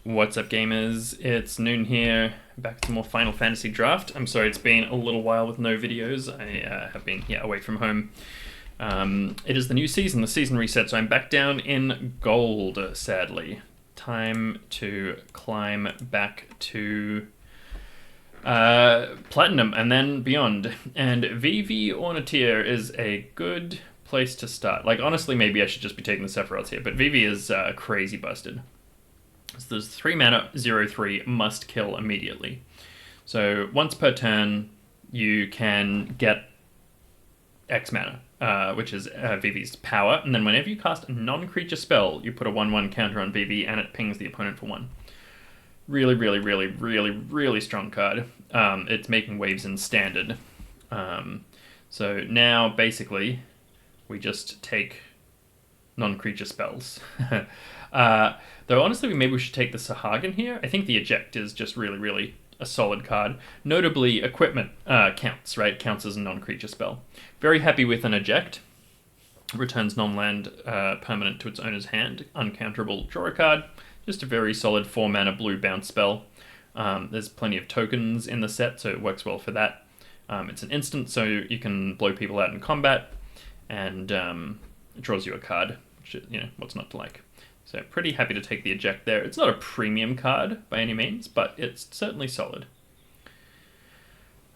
What's up, gamers? It's Noon here, back to more Final Fantasy Draft. I'm sorry it's been a little while with no videos. I have been away from home. It is the new season, the season reset, so I'm back down in gold, sadly. Time to climb back to platinum and then beyond. And Vivi Ornitier is a good place to start. Like, honestly, maybe I should just be taking the Sephiroths here, but Vivi is crazy busted. So there's 3 mana, 0/3, must kill immediately. So once per turn, you can get X mana, which is Vivi's power, and then whenever you cast a non-creature spell, you put a 1/1 counter on Vivi, and it pings the opponent for 1. Really, really, really, really, really strong card. It's making waves in standard. So now, basically, we just take non-creature spells. Though honestly, maybe we should take the Sahagin here. I think the Eject is just really, really a solid card. Notably, equipment counts, right? Counts as a non-creature spell. Very happy with an Eject. Returns non-land permanent to its owner's hand. Uncounterable, draw a card. Just a very solid 4 mana blue bounce spell. There's plenty of tokens in the set, so it works well for that. It's an instant, so you can blow people out in combat, and it draws you a card, which, what's not to like. So pretty happy to take the Eject there. It's not a premium card by any means, but it's certainly solid.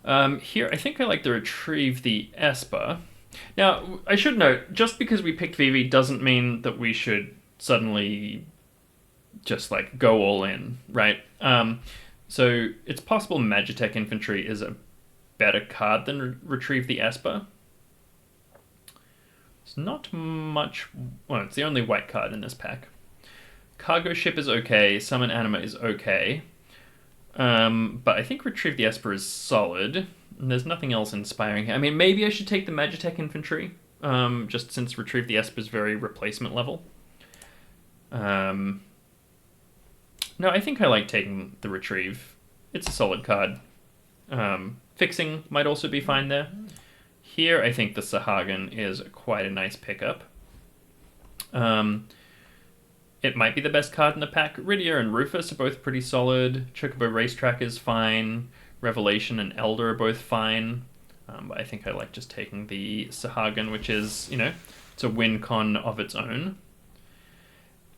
Here, I think I like to retrieve the Esper. Now, I should note, just because we picked Vivi doesn't mean that we should suddenly just like go all in, right? So it's possible Magitech Infantry is a better card than Retrieve the Esper. It's not much. Well, it's the only white card in this pack. Cargo Ship is okay. Summon Anima is okay. But I think Retrieve the Esper is solid. And there's nothing else inspiring here. I mean, maybe I should take the Magitech Infantry, just since Retrieve the Esper is very replacement level. No, I think I like taking the Retrieve. It's a solid card. Fixing might also be fine there. Here, I think the Sahagin is quite a nice pickup. It might be the best card in the pack. Rydia and Rufus are both pretty solid. Chocobo Racetrack is fine. Revelation and Elder are both fine. But I think I like just taking the Sahagin, which is, it's a win con of its own.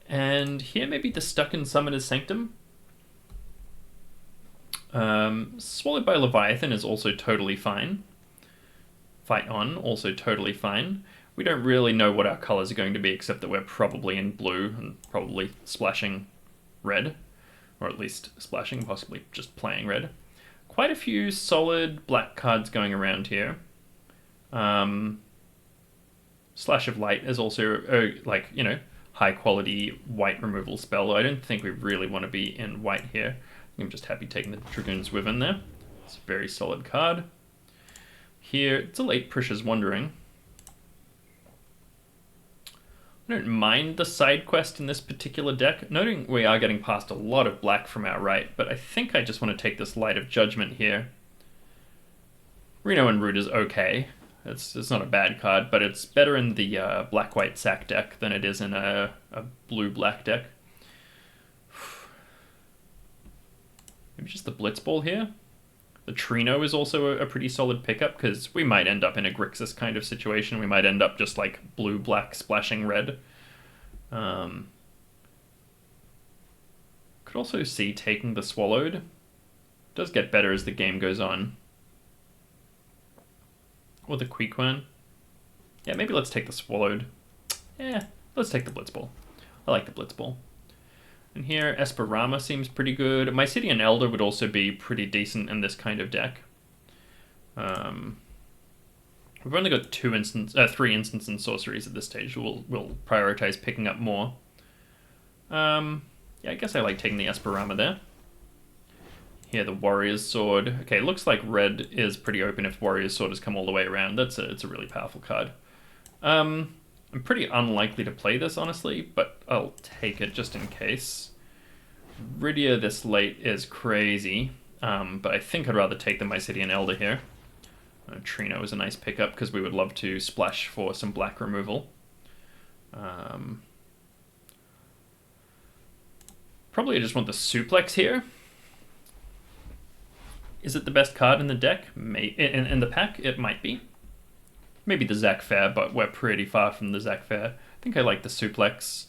And here, maybe the Stuck in Summoner's Sanctum. Swallowed by Leviathan is also totally fine. Fight On, also totally fine. We don't really know what our colors are going to be, except that we're probably in blue and probably splashing red. Or at least splashing, possibly just playing red. Quite a few solid black cards going around here. Slash of Light is also, high quality white removal spell. I don't think we really want to be in white here. I'm just happy taking the Dragoon's Wyvern there. It's a very solid card. Here, it's a late Prisha's Wandering. I don't mind the side quest in this particular deck. Noting we are getting past a lot of black from our right, but I think I just want to take this Light of Judgment here. Reno and Root is okay. It's not a bad card, but it's better in the black-white sack deck than it is in a blue-black deck. Maybe just the Blitzball here. The Trino is also a pretty solid pickup, because we might end up in a Grixis kind of situation. We might end up just like blue-black splashing red. Could also see taking the Swallowed. It does get better as the game goes on. Or the Queequern. Yeah, maybe let's take the Swallowed. Yeah, let's take the Blitzball. I like the Blitzball. And here, Esperama seems pretty good. Mythic Elder would also be pretty decent in this kind of deck. We've only got 3 instants and sorceries at this stage. We'll prioritize picking up more. Yeah, I guess I like taking the Esperama there. Here, the Warrior's Sword. Okay, looks like red is pretty open if Warrior's Sword has come all the way around. It's a really powerful card. I'm pretty unlikely to play this, honestly, but I'll take it just in case. Rydia this late is crazy, but I think I'd rather take the Mycetian Elder here. Trino is a nice pickup, because we would love to splash for some black removal. Probably I just want the suplex here. Is it the best card in the deck? In the pack, it might be. Maybe the Zac Fair, but we're pretty far from the Zac Fair. I think I like the suplex.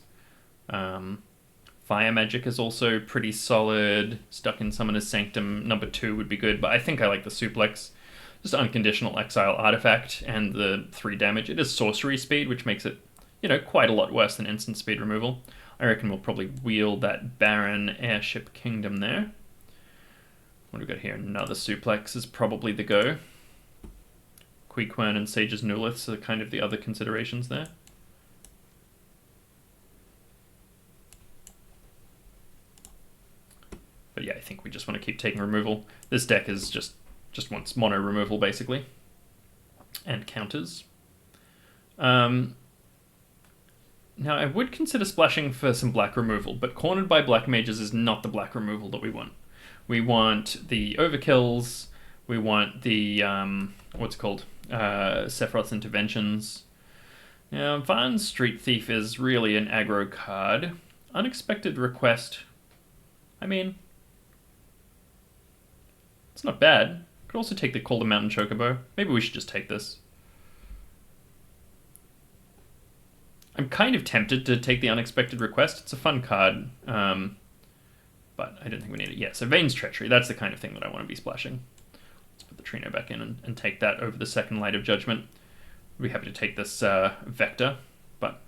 Fire Magic is also pretty solid. Stuck in Summoner's Sanctum, number 2 would be good, but I think I like the suplex. Just Unconditional Exile Artifact and the 3 damage. It is sorcery speed, which makes it, quite a lot worse than instant speed removal. I reckon we'll probably wield that Baron Airship Kingdom there. What do we got here? Another suplex is probably the go. Queequern and Sage's Nuliths are kind of the other considerations there. But yeah, I think we just want to keep taking removal. This deck is just wants mono removal, basically. And counters. Now, I would consider splashing for some black removal, but Cornered by Black Mages is not the black removal that we want. We want the Overkills, we want the, Sephiroth's Interventions. Now, Varn's Street Thief is really an aggro card. Unexpected Request, I mean, it's not bad. Could also take the Call the Mountain Chocobo. Maybe we should just take this. I'm kind of tempted to take the Unexpected Request. It's a fun card, but I don't think we need it. Yeah, so Vane's Treachery, that's the kind of thing that I want to be splashing. Let's put the Trino back in and take that over the second Light of Judgment. I'd be happy to take this Vector, but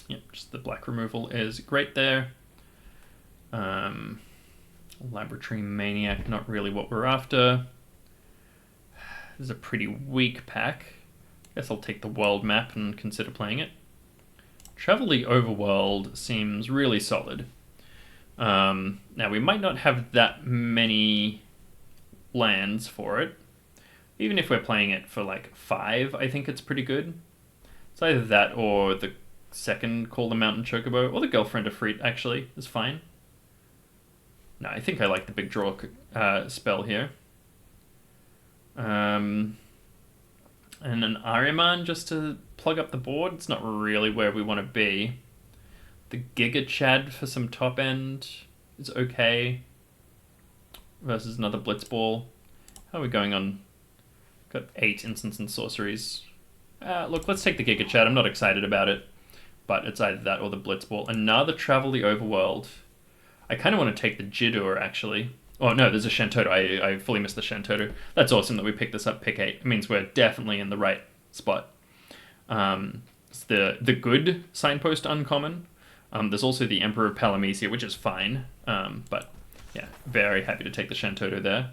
yeah, just the black removal is great there. Laboratory Maniac, not really what we're after. This is a pretty weak pack. Guess I'll take the world map and consider playing it. Travel the Overworld seems really solid. Now, we might not have that many lands for it. Even if we're playing it for like 5, I think it's pretty good. It's either that or the second Call the Mountain Chocobo, or the Girlfriend of Freet, actually, is fine. No, I think I like the big draw spell here. And an Ahriman just to plug up the board. It's not really where we want to be. The Giga Chad for some top end is okay. Versus another Blitzball. How are we going on? Got 8 instants and sorceries. Look, let's take the Giga Chad. I'm not excited about it. But it's either that or the Blitzball. Another Travel the Overworld. I kind of want to take the Jidur, actually. Oh, no, there's a Shantotto. I fully missed the Shantotto. That's awesome that we picked this up, pick 8. It means we're definitely in the right spot. It's the good signpost uncommon. There's also the Emperor of Palamecia, which is fine. But, yeah, very happy to take the Shantotto there.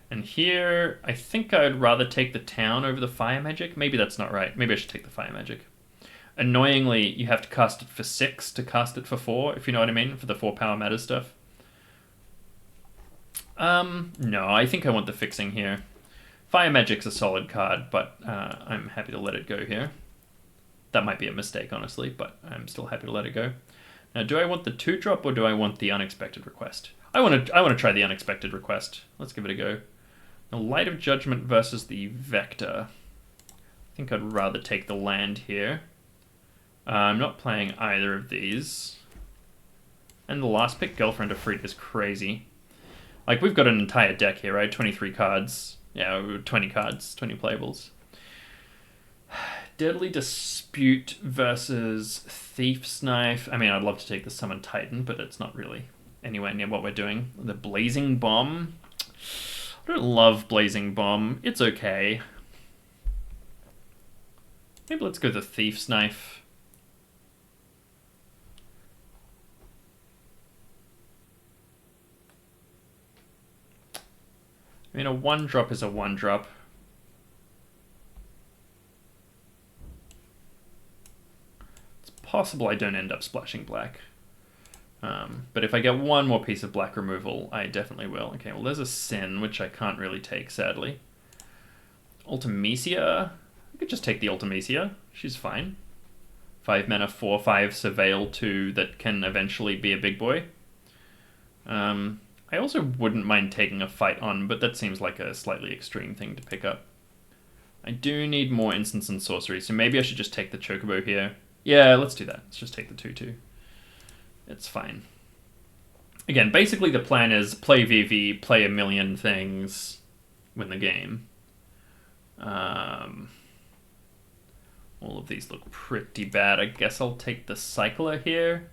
And here, I think I'd rather take the town over the Fire Magic. Maybe that's not right. Maybe I should take the Fire Magic. Annoyingly, you have to cast it for 6 to cast it for 4, if you know what I mean, for the 4 Power Matters stuff. No, I think I want the fixing here. Fire Magic's a solid card, but I'm happy to let it go here. That might be a mistake, honestly, but I'm still happy to let it go. Now, do I want the 2-drop or do I want the Unexpected Request? I want to try the Unexpected Request. Let's give it a go. The Light of Judgment versus the Vector. I think I'd rather take the land here. I'm not playing either of these. And the last pick, Girlfriend of Freet, is crazy. Like, we've got an entire deck here, right? 23 cards. Yeah, 20 cards, 20 playables. Deadly Dispute versus Thief's Knife. I mean, I'd love to take the Summon Titan, but it's not really anywhere near what we're doing. The Blazing Bomb. I don't love Blazing Bomb. It's okay. Maybe let's go the Thief's Knife. I mean, a 1-drop is a 1-drop. It's possible I don't end up splashing black. But if I get one more piece of black removal, I definitely will. Okay, well, there's a Sin, which I can't really take, sadly. Ultimecia. I could just take the Ultimecia. She's fine. 5 mana, 4/5 Surveil 2 that can eventually be a big boy. I also wouldn't mind taking a Fight On, but that seems like a slightly extreme thing to pick up. I do need more instants and sorcery, so maybe I should just take the Chocobo here. Yeah, let's do that. Let's just take the 2/2. It's fine. Again, basically the plan is play Vivi, play a million things, win the game. All of these look pretty bad. I guess I'll take the Cycler here.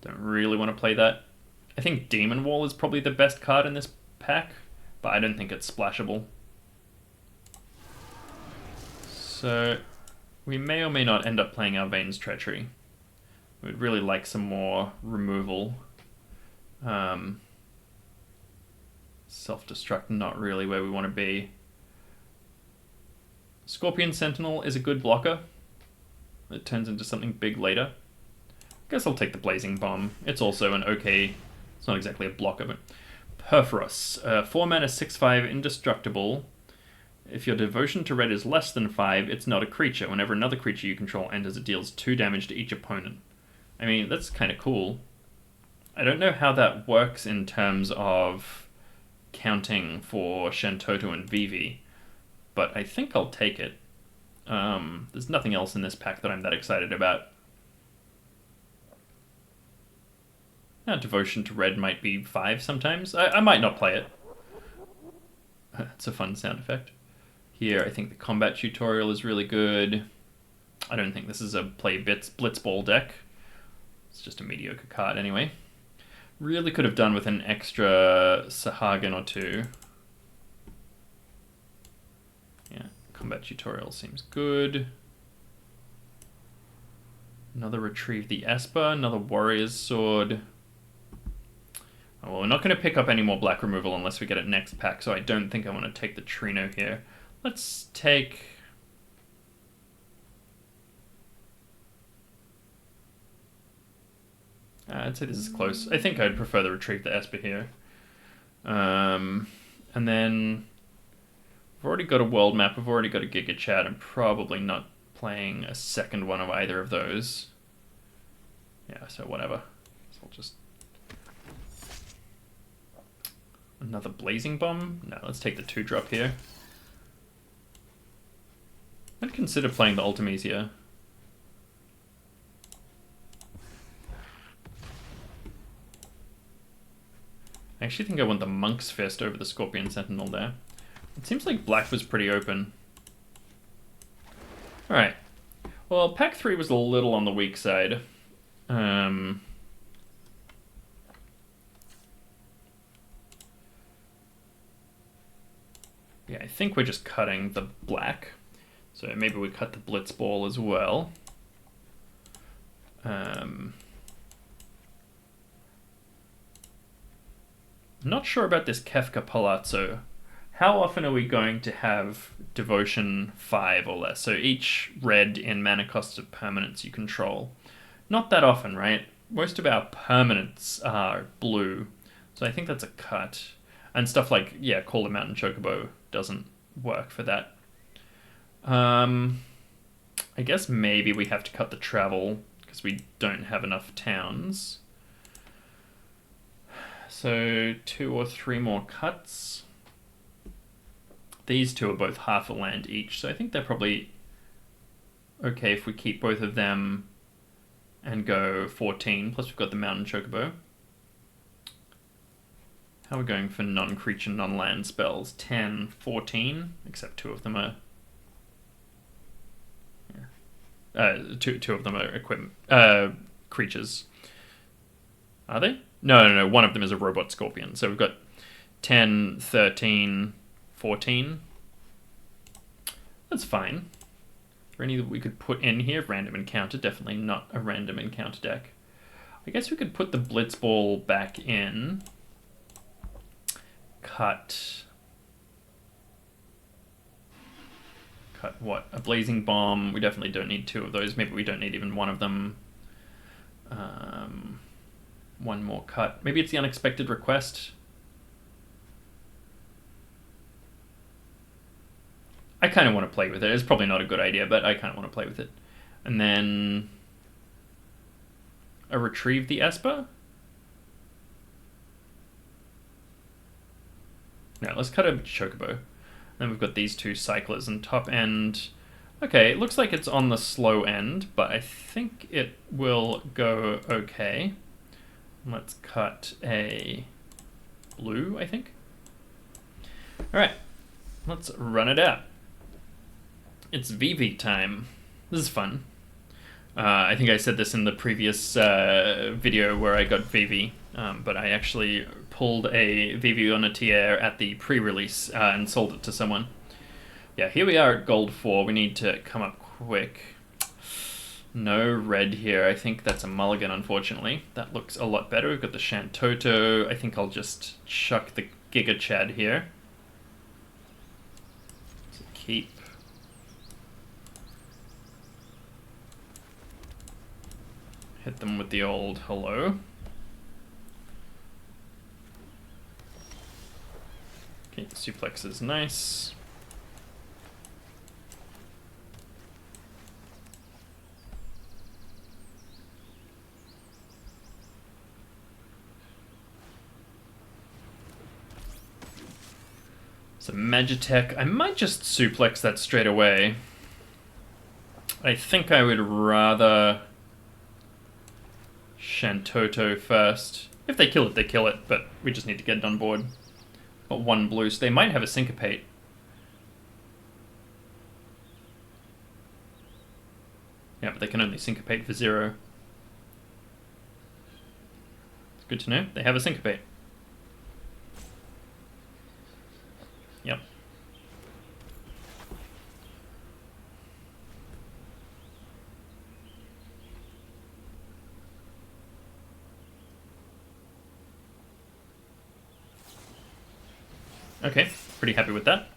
Don't really want to play that. I think Demon Wall is probably the best card in this pack, but I don't think it's splashable. So we may or may not end up playing our Vane's Treachery. We'd really like some more removal. Self-destruct, not really where we want to be. Scorpion Sentinel is a good blocker. It turns into something big later. I guess I'll take the Blazing Bomb. It's also an okay... It's not exactly a blocker, but... Perforos. 4 mana, 6/5, indestructible. If your devotion to red is less than 5, it's not a creature. Whenever another creature you control enters, it deals 2 damage to each opponent. I mean, that's kind of cool. I don't know how that works in terms of counting for Shantotto and Vivi, but I think I'll take it. There's nothing else in this pack that I'm that excited about. Devotion to red might be 5 sometimes. I might not play it. It's a fun sound effect. Here, I think the combat tutorial is really good. I don't think this is a play blitzball deck. It's just a mediocre card anyway. Really could have done with an extra Sahagin or 2. Yeah, combat tutorial seems good. Another Retrieve the Esper, another Warrior's Sword. Oh, well, we're not going to pick up any more black removal unless we get it next pack, so I don't think I want to take the Trino here. Let's take... I'd say this is close. I think I'd prefer the Retrieve the Esper here. And then... I've already got a world map, I've already got a Giga Chat. I'm probably not playing a second one of either of those. Yeah, so whatever. So I'll just... Another Blazing Bomb? No, let's take the 2-drop here. I'd consider playing the Ultimesia. I actually think I want the Monk's Fist over the Scorpion Sentinel there. It seems like black was pretty open. Alright. Well, pack 3 was a little on the weak side. Yeah, I think we're just cutting the black. So maybe we cut the Blitzball as well. I'm not sure about this Kefka Palazzo. How often are we going to have Devotion 5 or less? So each red in mana cost of permanents you control. Not that often, right? Most of our permanents are blue. So I think that's a cut. And stuff like, yeah, Call the Mountain Chocobo doesn't work for that. I guess maybe we have to cut the travel because we don't have enough towns. So 2 or 3 more cuts. These two are both half a land each, so I think they're probably okay if we keep both of them and go 14, plus we've got the Mountain Chocobo. How are we going for non-creature, non-land spells? 10, 14, except 2 of them are... Yeah. Two of them are equipment... creatures. Are they? No, one of them is a robot scorpion. So we've got 10, 13, 14. That's fine. Is there any that we could put in here? Random encounter, definitely not a random encounter deck. I guess we could put the Blitzball back in. Cut what? A Blazing Bomb. We definitely don't need 2 of those. Maybe we don't need even 1 of them. 1 more cut. Maybe it's the Unexpected Request. I kind of want to play with it. It's probably not a good idea, but I kind of want to play with it. And then a Retrieve the Esper. No, let's cut a Chocobo. Then we've got these 2 Cyclers and top end. Okay, it looks like it's on the slow end, but I think it will go okay. Let's cut a blue, I think. All right, let's run it out. It's Vivi time. This is fun. I think I said this in the previous video where I got Vivi, but I actually pulled a Vivi Ornitier at the pre-release and sold it to someone. Yeah, here we are at gold 4. We need to come up quick. No red here. I think that's a mulligan, unfortunately. That looks a lot better. We've got the Shantotto. I think I'll just chuck the Giga Chad here. So keep. Hit them with the old hello. Okay, suplex is nice. So Magitech, I might just suplex that straight away. I think I would rather Shantotto first. If they kill it, they kill it, but we just need to get it on board. Got one blue, so they might have a syncopate. Yeah, but they can only syncopate for 0. It's good to know. They have a syncopate. Yep. Okay, pretty happy with that.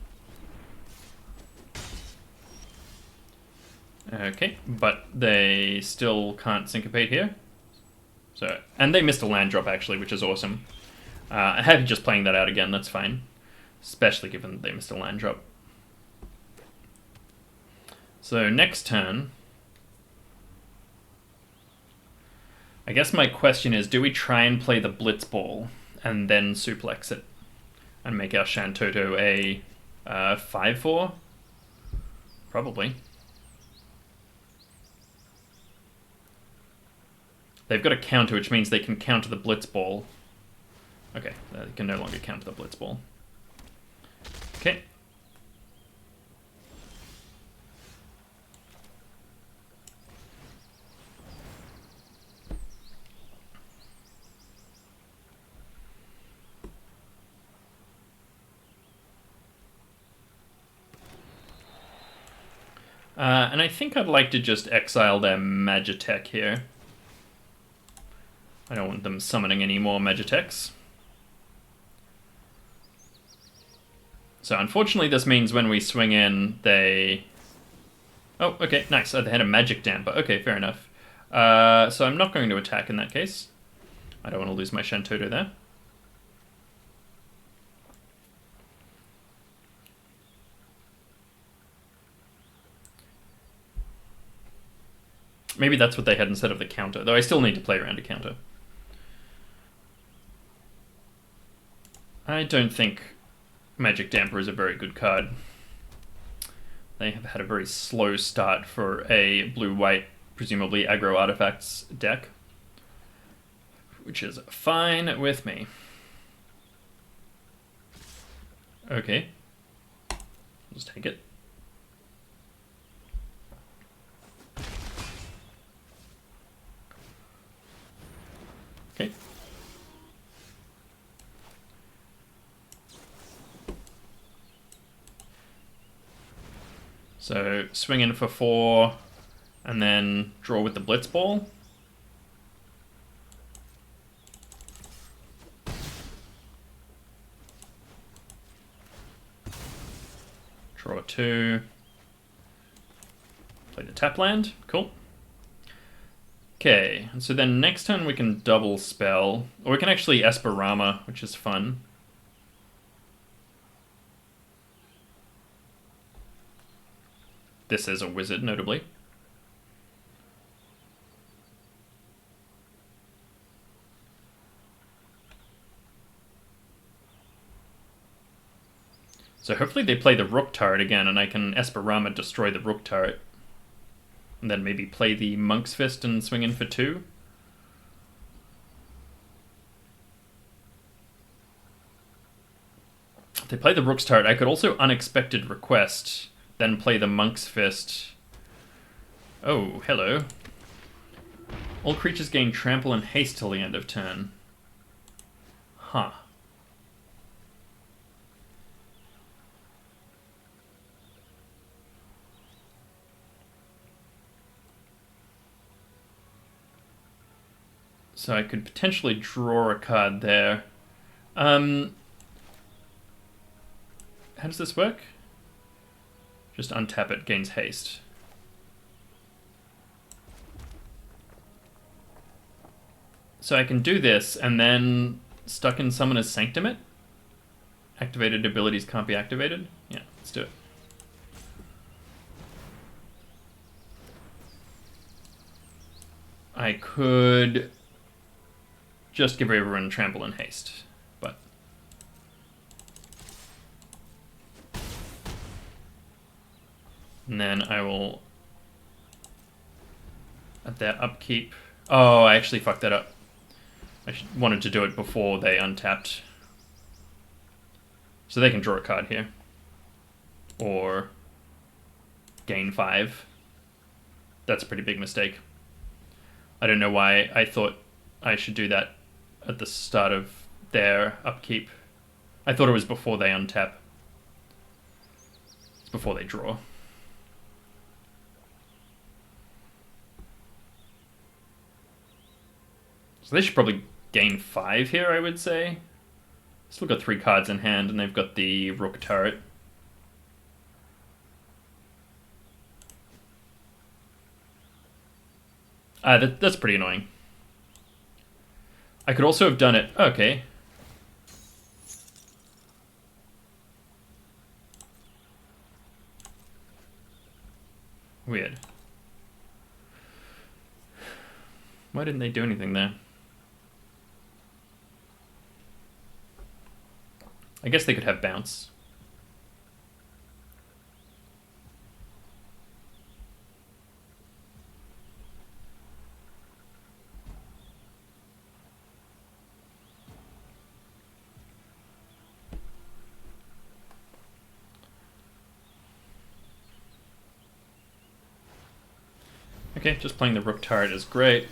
Okay, but they still can't syncopate here. So, and they missed a land drop actually, which is awesome. Happy just playing that out again, that's fine. Especially given that they missed a land drop. So next turn, I guess my question is, do we try and play the Blitzball and then suplex it and make our Shantotto a 5/4? Probably. They've got a counter, which means they can counter the Blitzball. Okay, they can no longer counter the Blitzball. Okay. And I think I'd like to just exile their Magitech here. I don't want them summoning any more Magitechs. So unfortunately this means when we swing in, they... Oh, okay, nice. Oh, they had a Magic Damper. Okay, fair enough. So I'm not going to attack in that case. I don't want to lose my Shantotto there. Maybe that's what they had instead of the counter, though I still need to play around a counter. I don't think Magic Damper is a very good card. They have had a very slow start for a blue-white, presumably aggro artifacts deck, which is fine with me. Okay, just take it. Okay. So swing in for 4, and then draw with the Blitzball. Draw 2. Play the tap land. Cool. Okay, and so then next turn we can double spell, or we can actually Esperama, which is fun. This is a wizard, notably. So hopefully they play the Rook turret again, and I can Esperama destroy the Rook turret. And then maybe play the Monk's Fist and swing in for 2. They play the Rook's Turret. I could also Unexpected Request, then play the Monk's Fist. Oh, hello. All creatures gain trample and haste till the end of turn. Huh. So I could potentially draw a card there. How does this work? Just untap it, gains haste. So I can do this, and then Stuck in Summoner's Sanctum it? Activated abilities can't be activated? Yeah, let's do it. I could just give everyone trample and haste, but... And then I will... At their upkeep... Oh, I actually fucked that up. I wanted to do it before they untapped. So they can draw a card here. Or gain 5. That's a pretty big mistake. I don't know why I thought I should do that at the start of their upkeep. I thought it was before they untap. It's before they draw. So they should probably gain 5 here, I would say. Still got 3 cards in hand, and they've got the Rook Turret. That's pretty annoying. I could also have done it... Okay. Weird. Why didn't they do anything there? I guess they could have bounce. Okay, just playing the Rook Turret is great.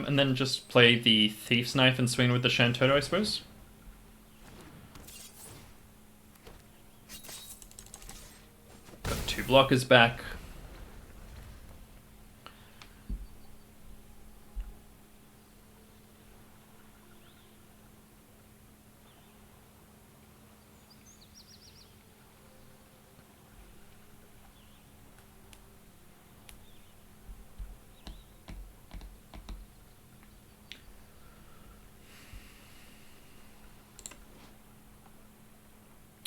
And then just play the Thief's Knife and swing with the Shantotto, I suppose. Got 2 blockers back.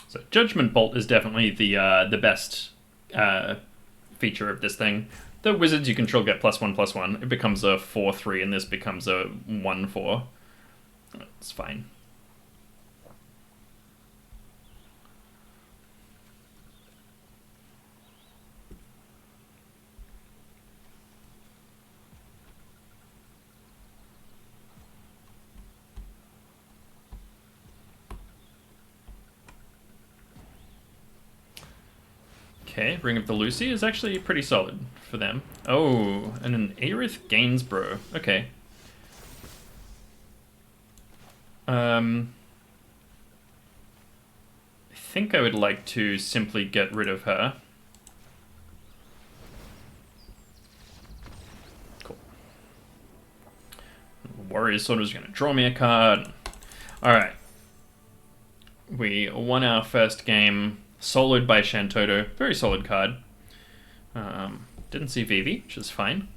So Judgment Bolt is definitely the best feature of this thing. The wizards you control get +1/+1. It becomes a 4/3, and this becomes a 1/4. It's fine. Okay, Ring of the Lucy is actually pretty solid for them. Oh, and an Aerith Gainsborough. Okay. I think I would like to simply get rid of her. Cool. Warrior's Sword is going to draw me a card. Alright. We won our first game. Soloed by Shantotto. Very solid card. Didn't see Vivi, which is fine.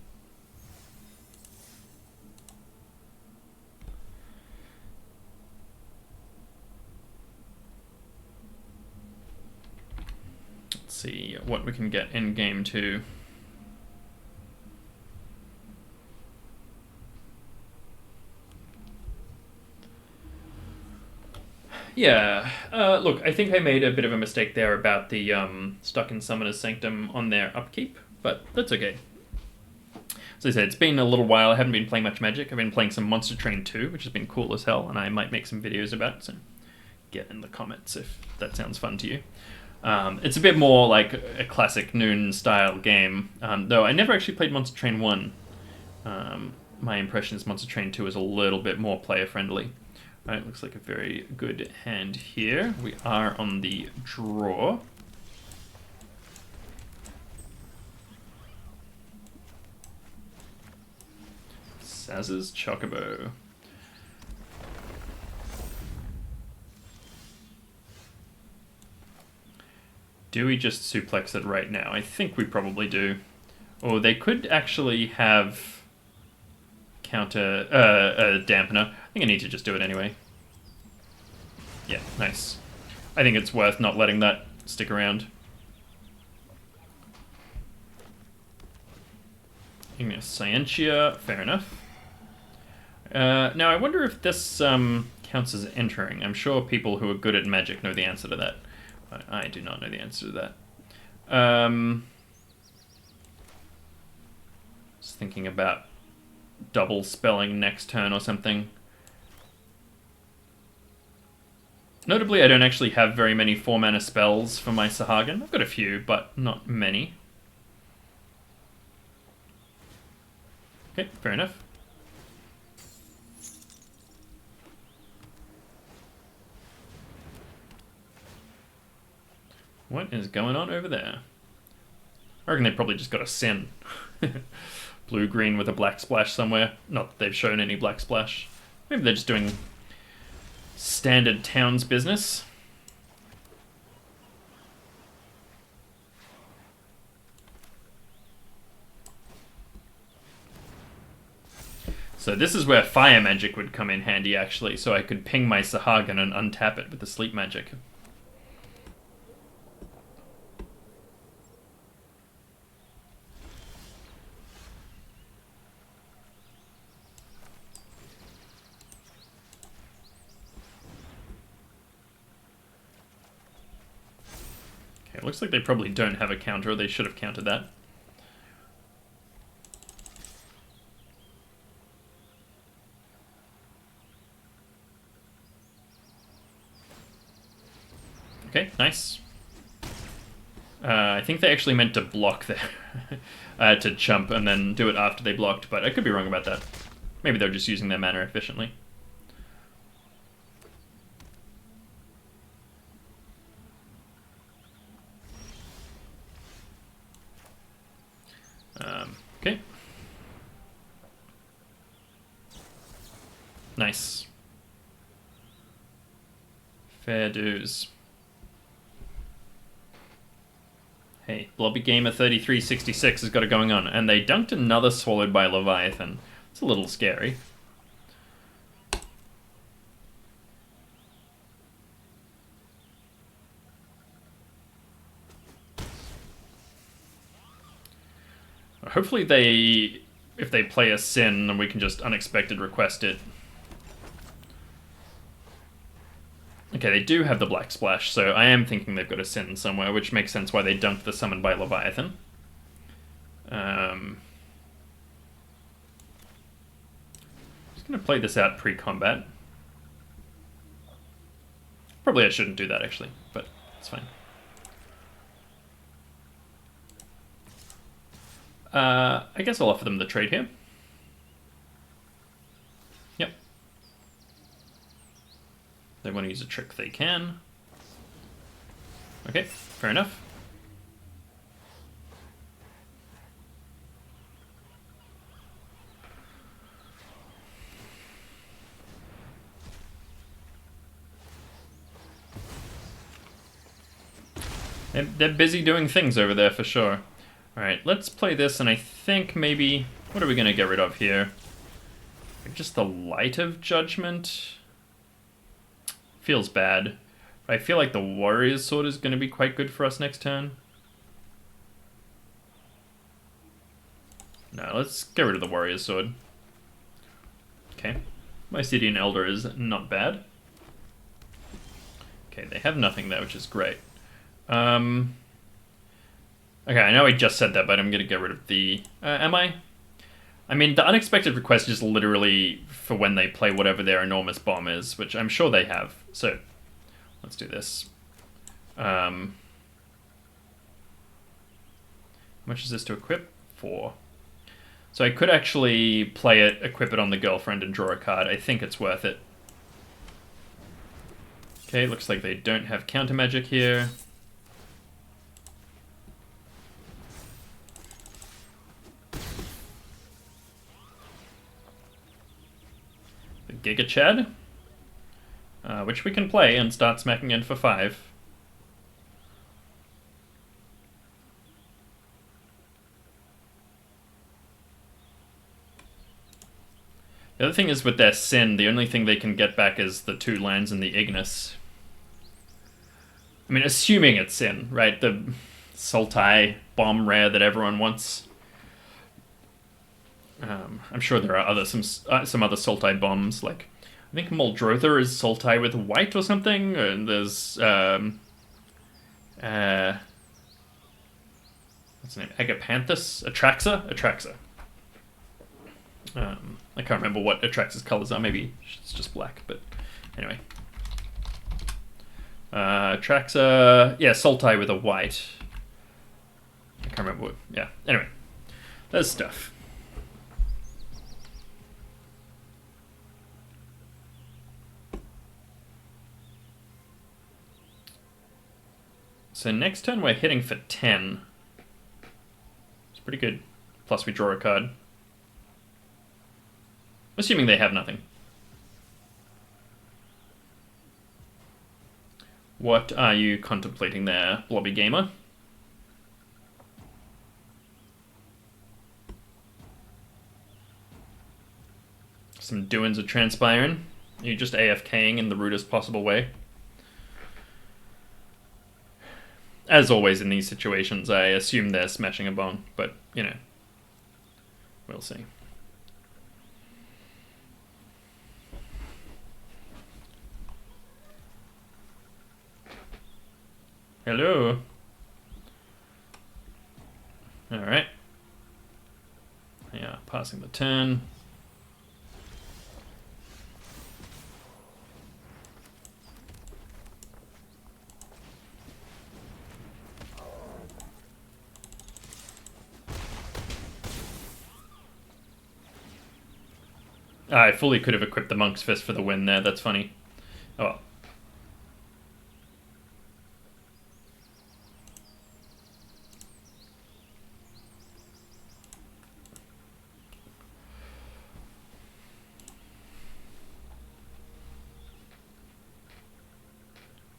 Let's see what we can get in game 2. Yeah. Look, I think I made a bit of a mistake there about the stuck in Summoner's Sanctum on their upkeep, but that's okay. As I said, it's been a little while. I haven't been playing much Magic. I've been playing some Monster Train 2, which has been cool as hell, and I might make some videos about it, so get in the comments if that sounds fun to you. It's a bit more like a classic Noon-style game, though I never actually played Monster Train 1. My impression is Monster Train 2 is a little bit more player-friendly. Alright, looks like a very good hand here. We are on the draw. Saz's Chocobo. Do we just suplex it right now? I think we probably do. Or they could actually have counter a dampener. I think I need to just do it anyway. Yeah, nice. I think it's worth not letting that stick around. Ignis Scientia, fair enough. Now I wonder if this counts as entering. I'm sure people who are good at Magic know the answer to that. I do not know the answer to that. Just thinking about double spelling next turn or something. Notably, I don't actually have very many 4-mana spells for my Sahagin. I've got a few, but not many. Okay, fair enough. What is going on over there? I reckon they probably just got a Sin. Blue-green with a black splash somewhere. Not that they've shown any black splash. Maybe they're just doing standard towns business. So this is where fire magic would come in handy, actually, so I could ping my Sahagin and untap it with the sleep magic. Okay, it looks like they probably don't have a counter, or they should have countered that. Okay, nice. I think they actually meant to block there, to chump and then do it after they blocked, but I could be wrong about that. Maybe they're just using their mana efficiently. Okay. Nice. Fair dues. Hey, Blobby Gamer 3366 has got it going on, and they dunked another Swallowed by Leviathan. It's a little scary. Hopefully if they play a Sin, then we can just unexpected request it. Okay, they do have the Black Splash, so I am thinking they've got a Sin somewhere, which makes sense why they dunked the Summoned by Leviathan. Just going to play this out pre-combat. Probably I shouldn't do that, actually, but it's fine. I guess I'll offer them the trade here. Yep. They want to use a trick, they can. Okay, fair enough. They're busy doing things over there for sure. Alright, let's play this, and I think maybe... What are we going to get rid of here? Just the Light of Judgment? Feels bad. But I feel like the Warrior's Sword is going to be quite good for us next turn. No, let's get rid of the Warrior's Sword. Okay. Mysidian Elder is not bad. Okay, they have nothing there, which is great. Okay, I know I just said that, but I'm gonna get rid of the... am I? I mean, the unexpected request is literally for when they play whatever their enormous bomb is, which I'm sure they have. So, let's do this. How much is this to equip? 4. So I could actually play it, equip it on the girlfriend, and draw a card. I think it's worth it. Okay, looks like they don't have counter magic here. The Giga Chad, which we can play and start smacking in for 5. The other thing is with their Sin, the only thing they can get back is the 2 lands in the Ignis. I mean, assuming it's Sin, right? The Sultai bomb rare that everyone wants. I'm sure there are some other Sultai bombs, like I think Muldrotha is Sultai with white or something, and there's what's the name? Agapanthus? Atraxa. I can't remember what Atraxa's colors are. Maybe it's just black, but anyway. Atraxa, yeah, Sultai with a white. I can't remember what. Yeah. Anyway, there's stuff. So next turn we're hitting for 10. It's pretty good. Plus we draw a card. Assuming they have nothing. What are you contemplating there, Blobby Gamer? Some doings are transpiring. Are you just AFKing in the rudest possible way? As always in these situations, I assume they're smashing a bone, but, you know, we'll see. Hello. Alright. Yeah, passing the turn. I fully could have equipped the Monk's Fist for the win there, that's funny. Oh well.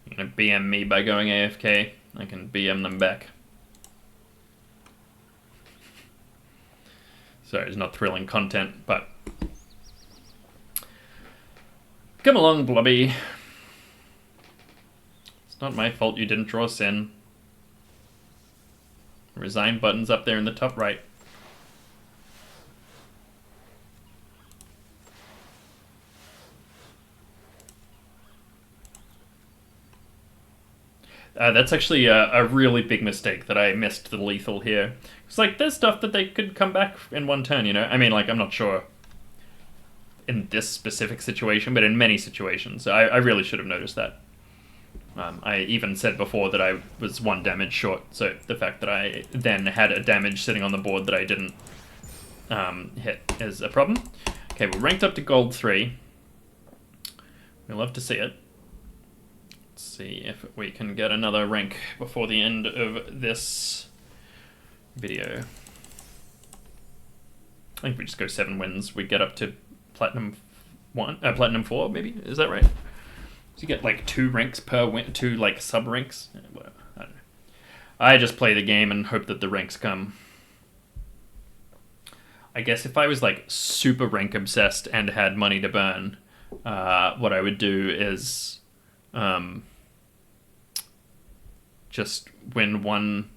You're gonna BM me by going AFK. I can BM them back. Sorry, it's not thrilling content, but... Come along, Blobby. It's not my fault you didn't draw Sin. Resign button's up there in the top right. That's actually a really big mistake that I missed the lethal here. It's like, there's stuff that they could come back in one turn, you know? I mean, like, I'm not sure in this specific situation, but in many situations. I really should have noticed that. I even said before that I was 1 damage short, so the fact that I then had a damage sitting on the board that I didn't hit is a problem. Okay, we're ranked up to gold 3. We love to see it. Let's see if we can get another rank before the end of this video. I think if we just go 7 wins, we get up to Platinum 4, maybe? Is that right? So you get like 2 ranks per win, 2 like sub ranks. Well, I don't know. I just play the game and hope that the ranks come. I guess if I was like super rank obsessed and had money to burn, what I would do is just win 1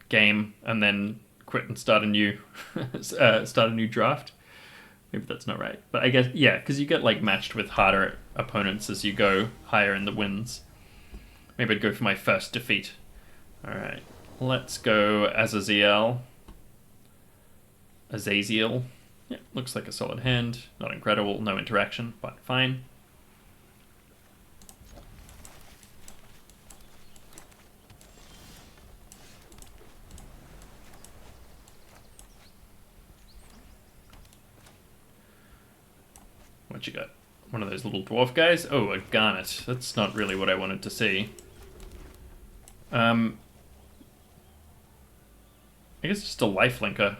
game and then quit and start a new draft. Maybe that's not right, but I guess, yeah, because you get like matched with harder opponents as you go higher in the wins. Maybe I'd go for my first defeat. Alright, let's go Azazel. Azazel. Yeah, looks like a solid hand. Not incredible, no interaction, but fine. What you got? One of those little dwarf guys? Oh, a garnet. That's not really what I wanted to see. I guess just a lifelinker.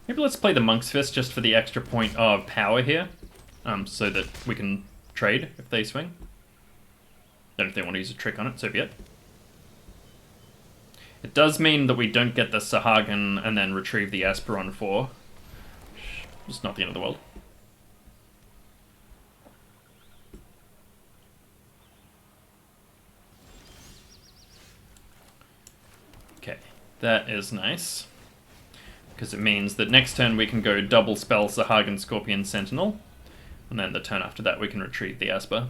Maybe let's play the Monk's Fist just for the extra point of power here. So that we can trade if they swing. Then if they want to use a trick on it, so be it. It does mean that we don't get the Sahagin and then retrieve the Asperon 4. It's not the end of the world. Okay, that is nice. Because it means that next turn we can go double spell Sahagin Scorpion Sentinel. And then the turn after that we can retrieve the Asper.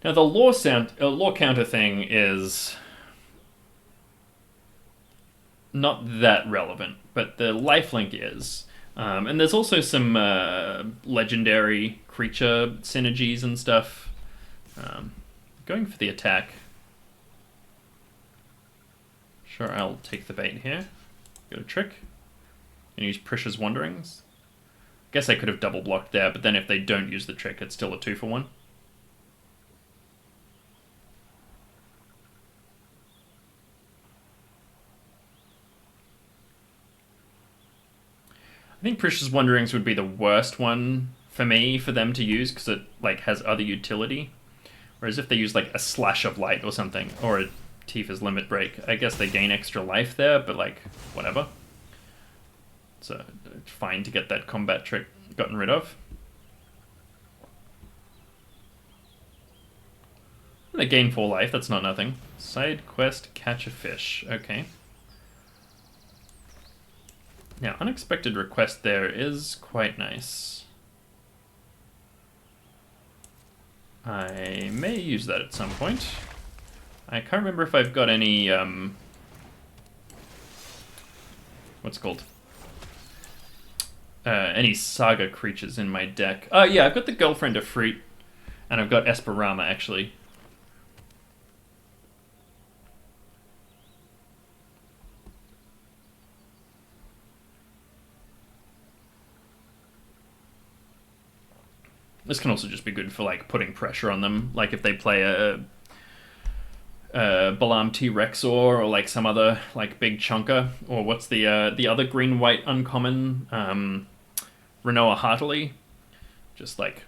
Now the law counter thing is not that relevant, but the lifelink is. And there's also some legendary creature synergies and stuff. Going for the attack. Sure, I'll take the bait here. Got a trick. And use Prisha's Wanderings. Guess I could have double blocked there, but then if they don't use the trick, it's still a 2-for-1. I think Prisha's Wanderings would be the worst one for me for them to use because it like has other utility. Whereas if they use like a Slash of Light or something, or a Tifa's Limit Break, I guess they gain extra life there, but like whatever. So it's fine to get that combat trick gotten rid of. They gain 4 life, that's not nothing. Side quest, catch a fish. Okay. Now, unexpected request there is quite nice. I may use that at some point. I can't remember if I've got any, what's it called? Any saga creatures in my deck. Yeah, I've got the Girlfriend of Fruit, and I've got Esperama, actually. This can also just be good for like putting pressure on them, like if they play a Balam T-Rexor or like some other like big chunker, or what's the other green-white uncommon, Renoa Heartily, just like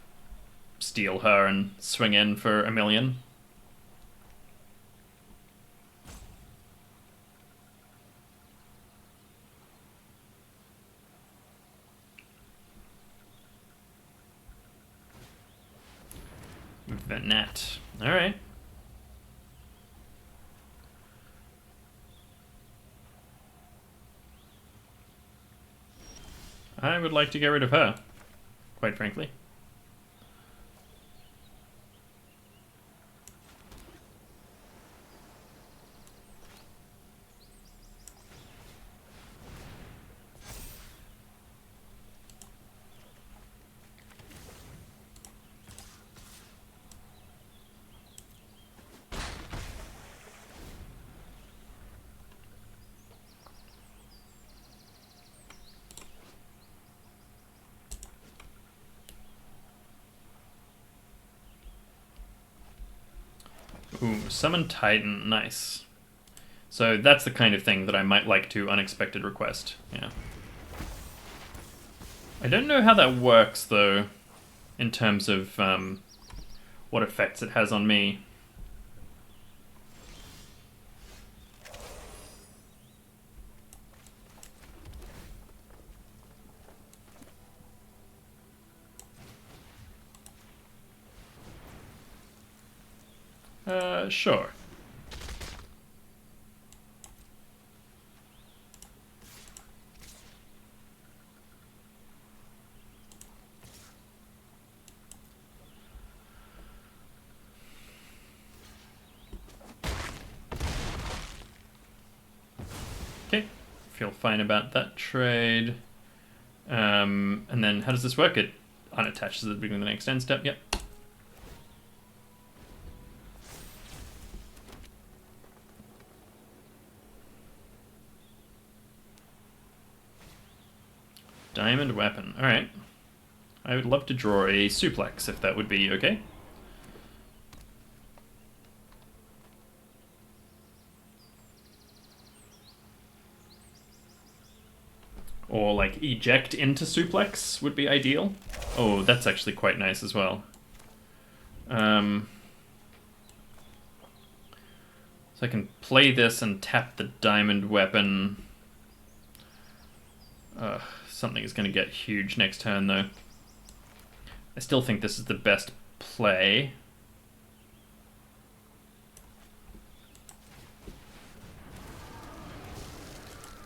steal her and swing in for 1,000,000. Venat. Alright. I would like to get rid of her, quite frankly. Ooh, Summon Titan, nice. So that's the kind of thing that I might like to unexpected request, yeah. I don't know how that works, though, in terms of what effects it has on me. Sure. feel fine about that trade. And then how does this work? It unattaches at the beginning of the next end step. Yep. Diamond weapon. Alright. I would love to draw a suplex if that would be okay. Or like eject into suplex would be ideal. Oh, that's actually quite nice as well. So I can play this and tap the diamond weapon. Something is going to get huge next turn though. I still think this is the best play.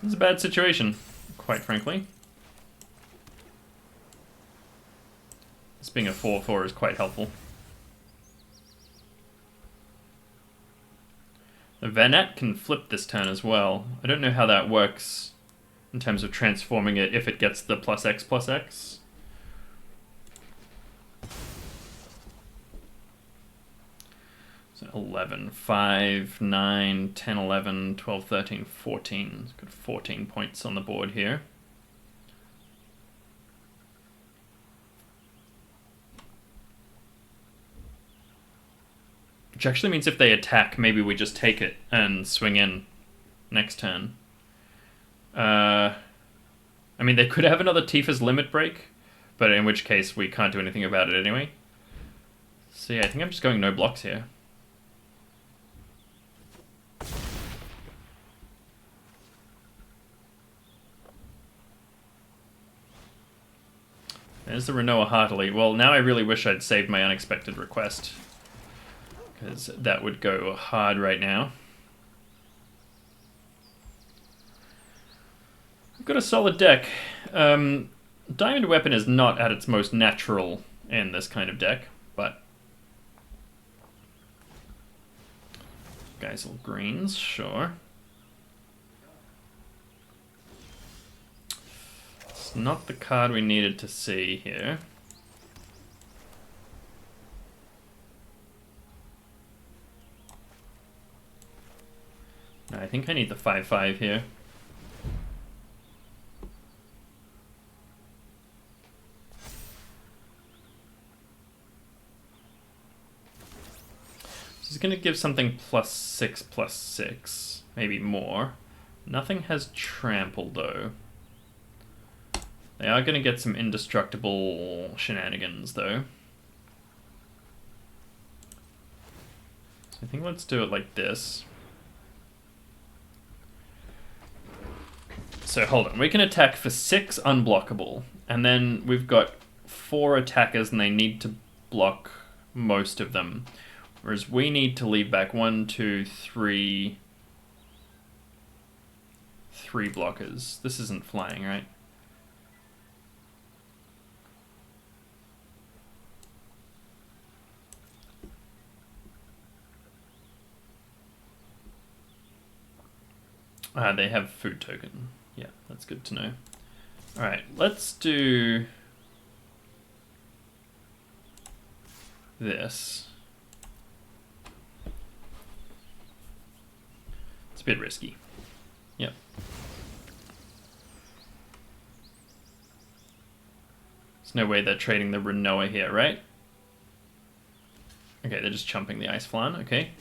This is a bad situation, quite frankly. This being a 4/4 is quite helpful. The Vanette can flip this turn as well. I don't know how that works in terms of transforming it if it gets the +X/+X. So 11, 5, 9, 10, 11, 12, 13, 14. It's got 14 points on the board here. Which actually means if they attack, maybe we just take it and swing in next turn. I mean, they could have another Tifa's Limit Break, but in which case we can't do anything about it anyway. So yeah, I think I'm just going no blocks here. There's the Renoa Heartily. Well, now I really wish I'd saved my unexpected request, because that would go hard right now. I've got a solid deck. Diamond Weapon is not at its most natural in this kind of deck, but Geisel Greens, sure. It's not the card we needed to see here. No, I think I need the 5/5 here. This is going to give something +6/+6, maybe more. Nothing has trample though. They are going to get some indestructible shenanigans though. So I think let's do it like this. So hold on, we can attack for 6 unblockable, and then we've got 4 attackers and they need to block most of them. Whereas we need to leave back 1, 2, 3 blockers. This isn't flying, right? They have food token. Yeah, that's good to know. Alright, let's do this. It's a bit risky. Yep. There's no way they're trading the Renoa here, right? Okay, they're just chumping the Ice Flan, okay.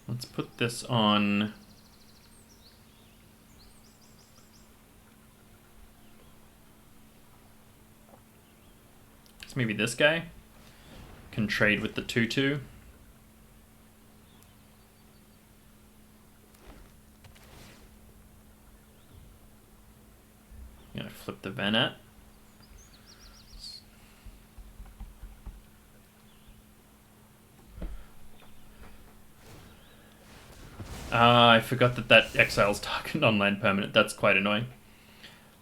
Let's put this on. So maybe this guy can trade with the 2/2. I'm gonna flip the Vanette. I forgot that exiles target non-land permanent. That's quite annoying.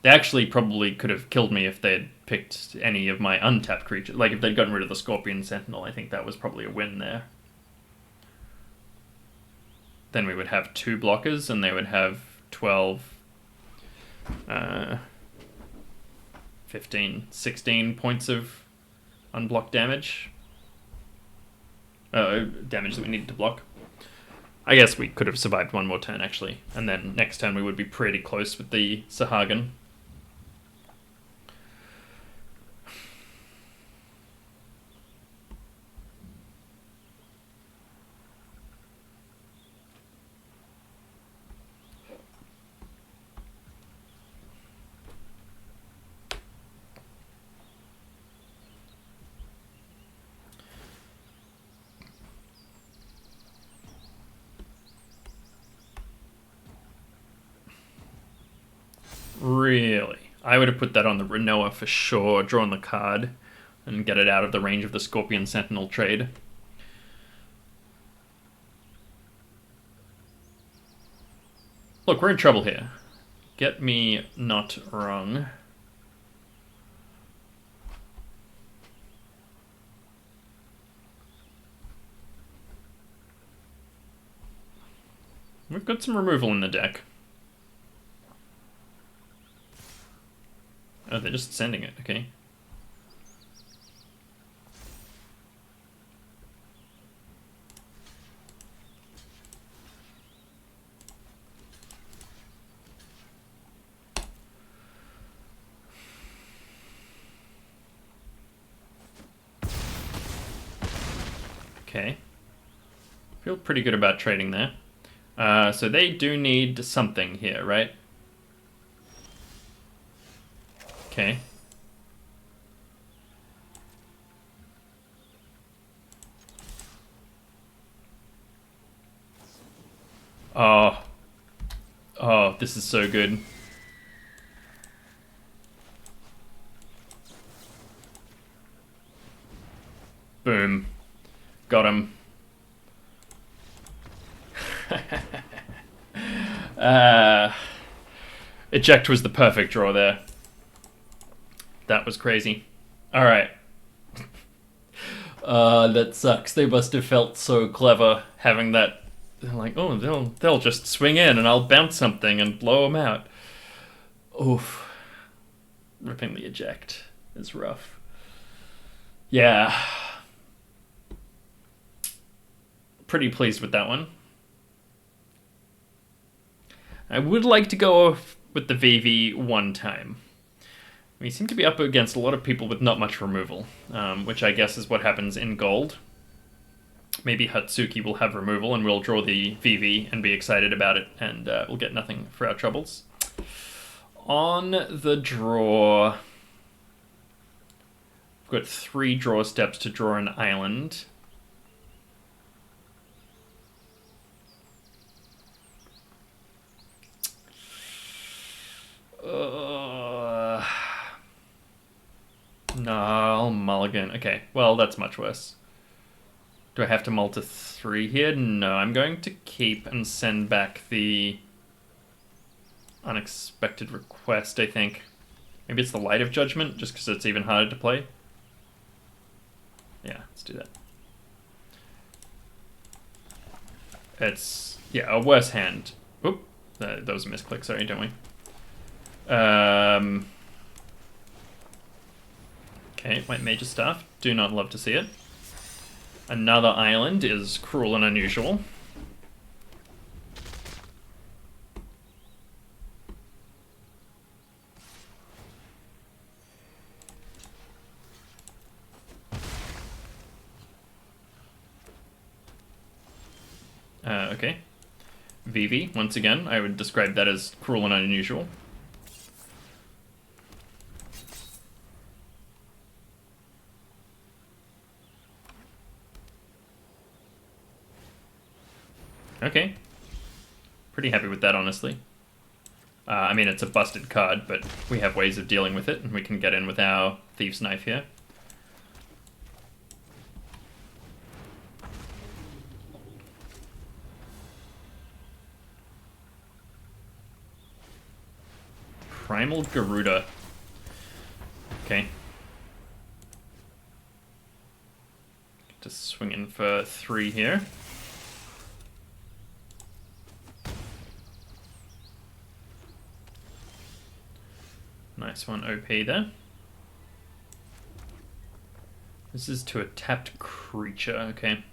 They actually probably could have killed me if they'd picked any of my untapped creatures. Like, if they'd gotten rid of the Scorpion Sentinel, I think that was probably a win there. Then we would have 2 blockers, and they would have 12, 15, 16 points of unblocked damage. Damage that we needed to block. I guess we could have survived one more turn, actually. And then next turn we would be pretty close with the Sahagin. Really? I would have put that on the Renoa for sure, drawn the card, and get it out of the range of the Scorpion Sentinel trade. Look, we're in trouble here. Get me not wrong. We've got some removal in the deck. Oh, they're just sending it, okay. Okay. Feel pretty good about trading there. So they do need something here, right? Okay. Oh. Oh, this is so good. Boom. Got him. Eject was the perfect draw there. That was crazy. Alright. That sucks. They must have felt so clever having that. They're like, oh, they'll just swing in and I'll bounce something and blow them out. Oof. Ripping the eject is rough. Yeah. Pretty pleased with that one. I would like to go with the Vivi one time. We seem to be up against a lot of people with not much removal, which I guess is what happens in gold. Maybe Hatsuki will have removal and we'll draw the Vivi and be excited about it, and we'll get nothing for our troubles. On the draw, we've got 3 draw steps to draw an island. No, I'll mulligan. Okay, well, that's much worse. Do I have to mull to 3 here? No, I'm going to keep and send back the unexpected request, I think. Maybe it's the Light of Judgment, just because it's even harder to play. Yeah, let's do that. It's, yeah, a worse hand. Oop, that was a misclick, sorry, don't we? Okay, White Major Staff. Do not love to see it. Another island is cruel and unusual. Okay. Vivi, once again, I would describe that as cruel and unusual. Okay. Pretty happy with that, honestly. I mean, it's a busted card, but we have ways of dealing with it, and we can get in with our Thieves' Knife here. Primal Garuda. Okay. Just swing in for 3 here. Nice one, OP there. This is to a tapped creature, okay.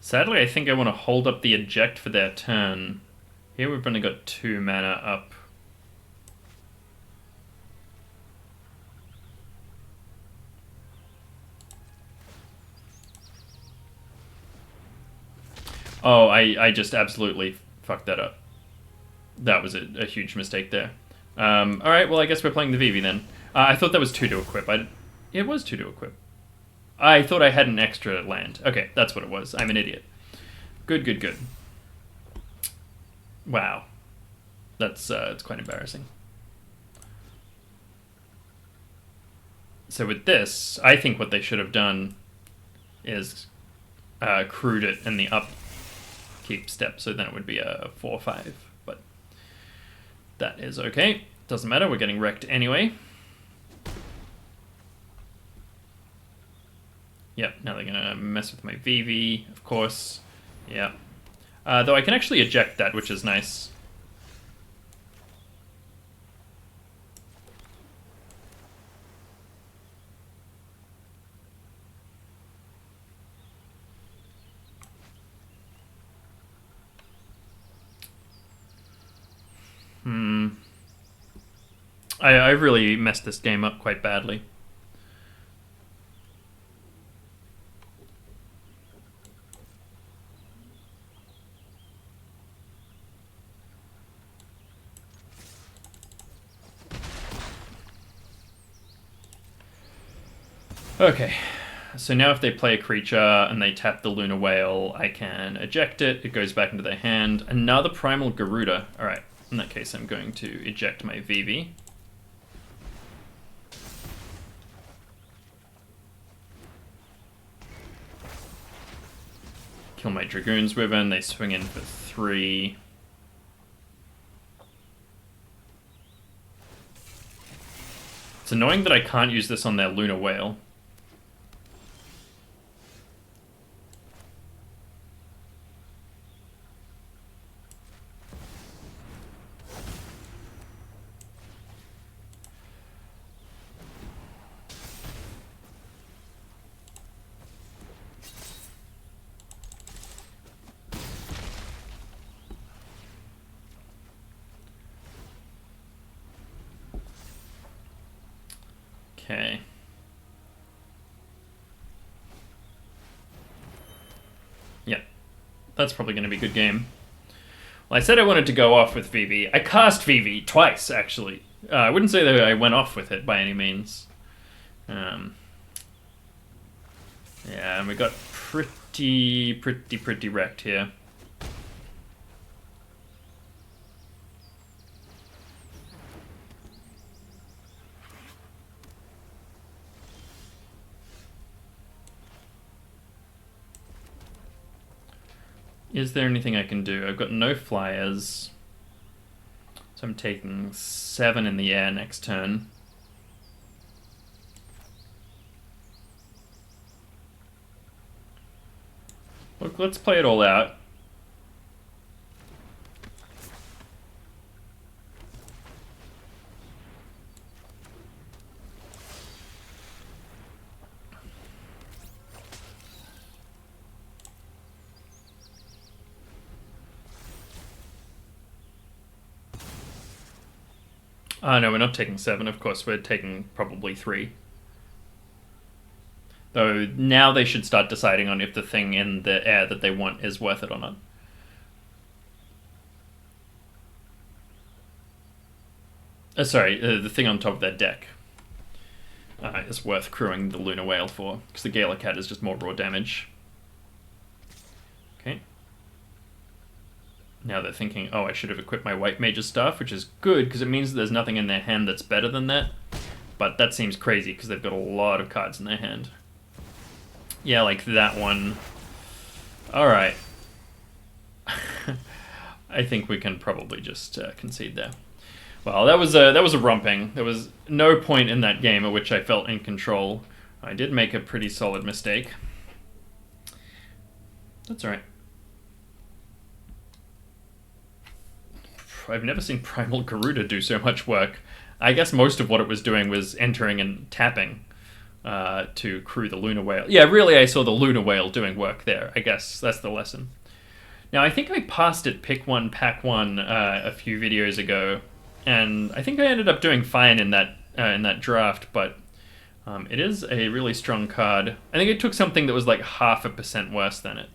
Sadly, I think I want to hold up the eject for their turn. Here we've only got 2 mana up. Oh, I just absolutely fucked that up. That was a huge mistake there. Alright, well I guess we're playing the Vivi then. I thought that was 2 to equip. It was 2 to equip. I thought I had an extra land. Okay, that's what it was. I'm an idiot. Good, good, good. Wow. That's it's quite embarrassing. So with this, I think what they should have done is crewed it in the upkeep step, so then it would be a 4/5. But that is okay. Doesn't matter, we're getting wrecked anyway. Yep, now they're gonna mess with my Vivi, of course. Yeah. Though I can actually eject that, which is nice. I really messed this game up quite badly. Okay, so now if they play a creature and they tap the Lunar Whale, I can eject it. It goes back into their hand. Another Primal Garuda. Alright, in that case I'm going to eject my Vivi. Kill my Dragoons with him. They swing in for 3. It's annoying that I can't use this on their Lunar Whale. Okay. Yeah, that's probably going to be a good game. Well, I said I wanted to go off with Vivi. I cast Vivi twice, actually. I wouldn't say that I went off with it by any means. Yeah, and we got pretty wrecked here. Is there anything I can do? I've got no flyers. So I'm taking 7 in the air next turn. Look, let's play it all out. No, we're not taking 7, of course, we're taking probably 3. Though now they should start deciding on if the thing in the air that they want is worth it or not. Sorry, the thing on top of their deck is worth crewing the Lunar Whale for, because the Gala Cat is just more raw damage. Okay. Now they're thinking, oh, I should have equipped my white mage's staff, which is good, because it means there's nothing in their hand that's better than that. But that seems crazy, because they've got a lot of cards in their hand. Yeah, like that one. Alright. I think we can probably just concede there. Well, that was a romping. There was no point in that game at which I felt in control. I did make a pretty solid mistake. That's alright. I've never seen Primal Garuda do so much work. I guess most of what it was doing was entering and tapping to crew the Lunar Whale. Yeah, really I saw the Lunar Whale doing work there. I guess that's the lesson. Now, I think I passed it Pick 1, Pack 1 a few videos ago, and I think I ended up doing fine in that draft, but it is a really strong card. I think it took something that was like 0.5% worse than it.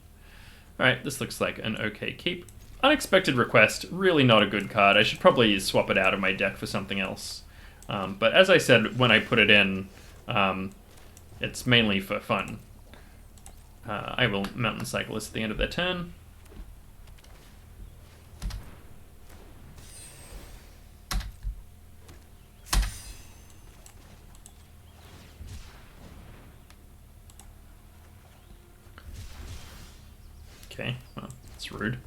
Alright, this looks like an okay keep. Unexpected Request, really not a good card. I should probably swap it out of my deck for something else. But as I said when I put it in, it's mainly for fun. I will Mountain Cyclist at the end of their turn. Okay, well, that's rude.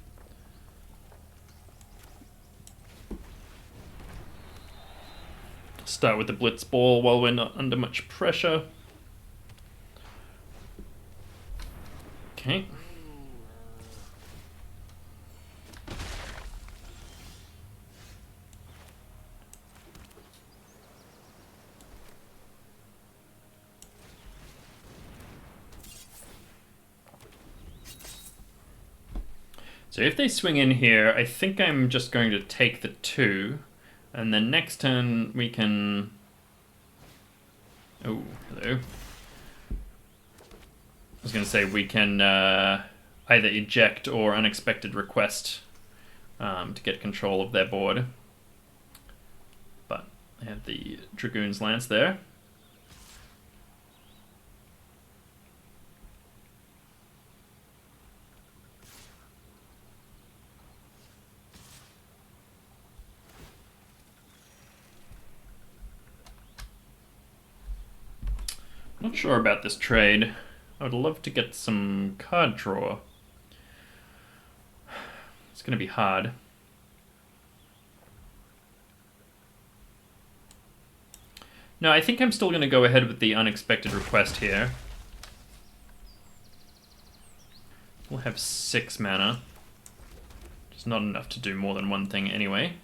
Start with the Blitz Ball while we're not under much pressure. Okay. So if they swing in here, I think I'm just going to take the 2. And then next turn we can... Oh, hello. I was going to say we can either eject or Unexpected Request to get control of their board. But I have the Dragoon's Lance there. Not sure about this trade. I would love to get some card draw. It's going to be hard. No, I think I'm still going to go ahead with the Unexpected Request here. We'll have 6 mana. It's not enough to do more than one thing anyway.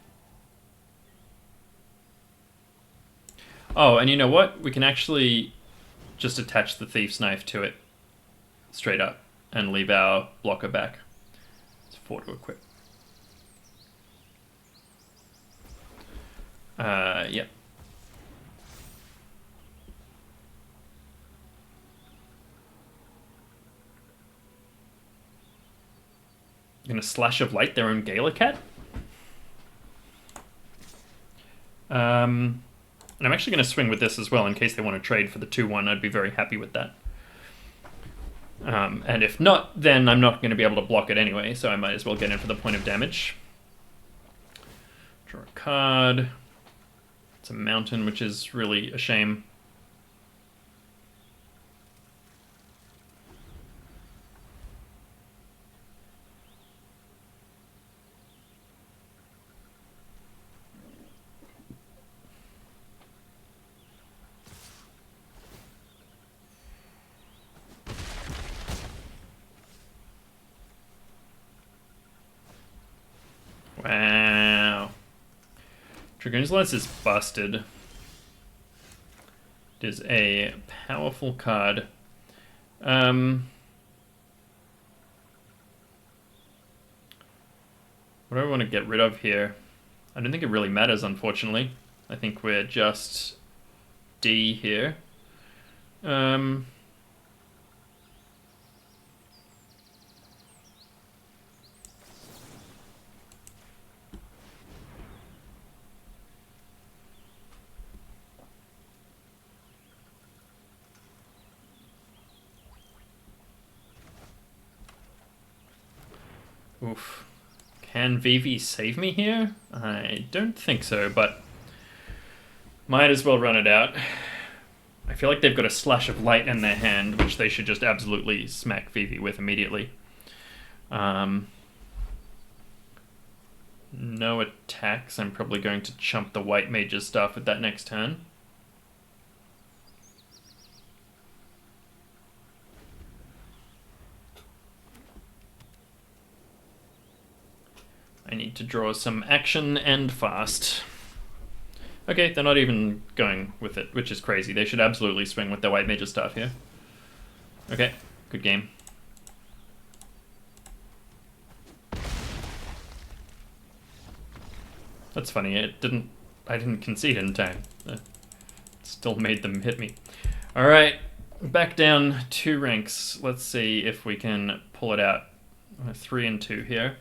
Oh, and you know what? We can actually just attach the Thief's Knife to it straight up and leave our blocker back. It's 4 to equip. Yeah. Gonna Slash of Light their own Galacat? And I'm actually going to swing with this as well in case they want to trade for the 2-1. I'd be very happy with that. And if not, then I'm not going to be able to block it anyway, so I might as well get in for the point of damage. Draw a card. It's a mountain, which is really a shame. Wow. Dragoon's Lance is busted. It is a powerful card. What do I want to get rid of here? I don't think it really matters, unfortunately. I think we're just D here. Oof. Can Vivi save me here? I don't think so, but might as well run it out. I feel like they've got a slash of light in their hand, which they should just absolutely smack Vivi with immediately. No attacks. I'm probably going to chump the white mage's stuff with that next turn. I need to draw some action and fast. Okay, they're not even going with it, which is crazy. They should absolutely swing with their white mage's stuff here. Okay, good game. That's funny. I didn't concede in time. It still made them hit me. All right, back down 2 ranks. Let's see if we can pull it out. 3 and 2 here.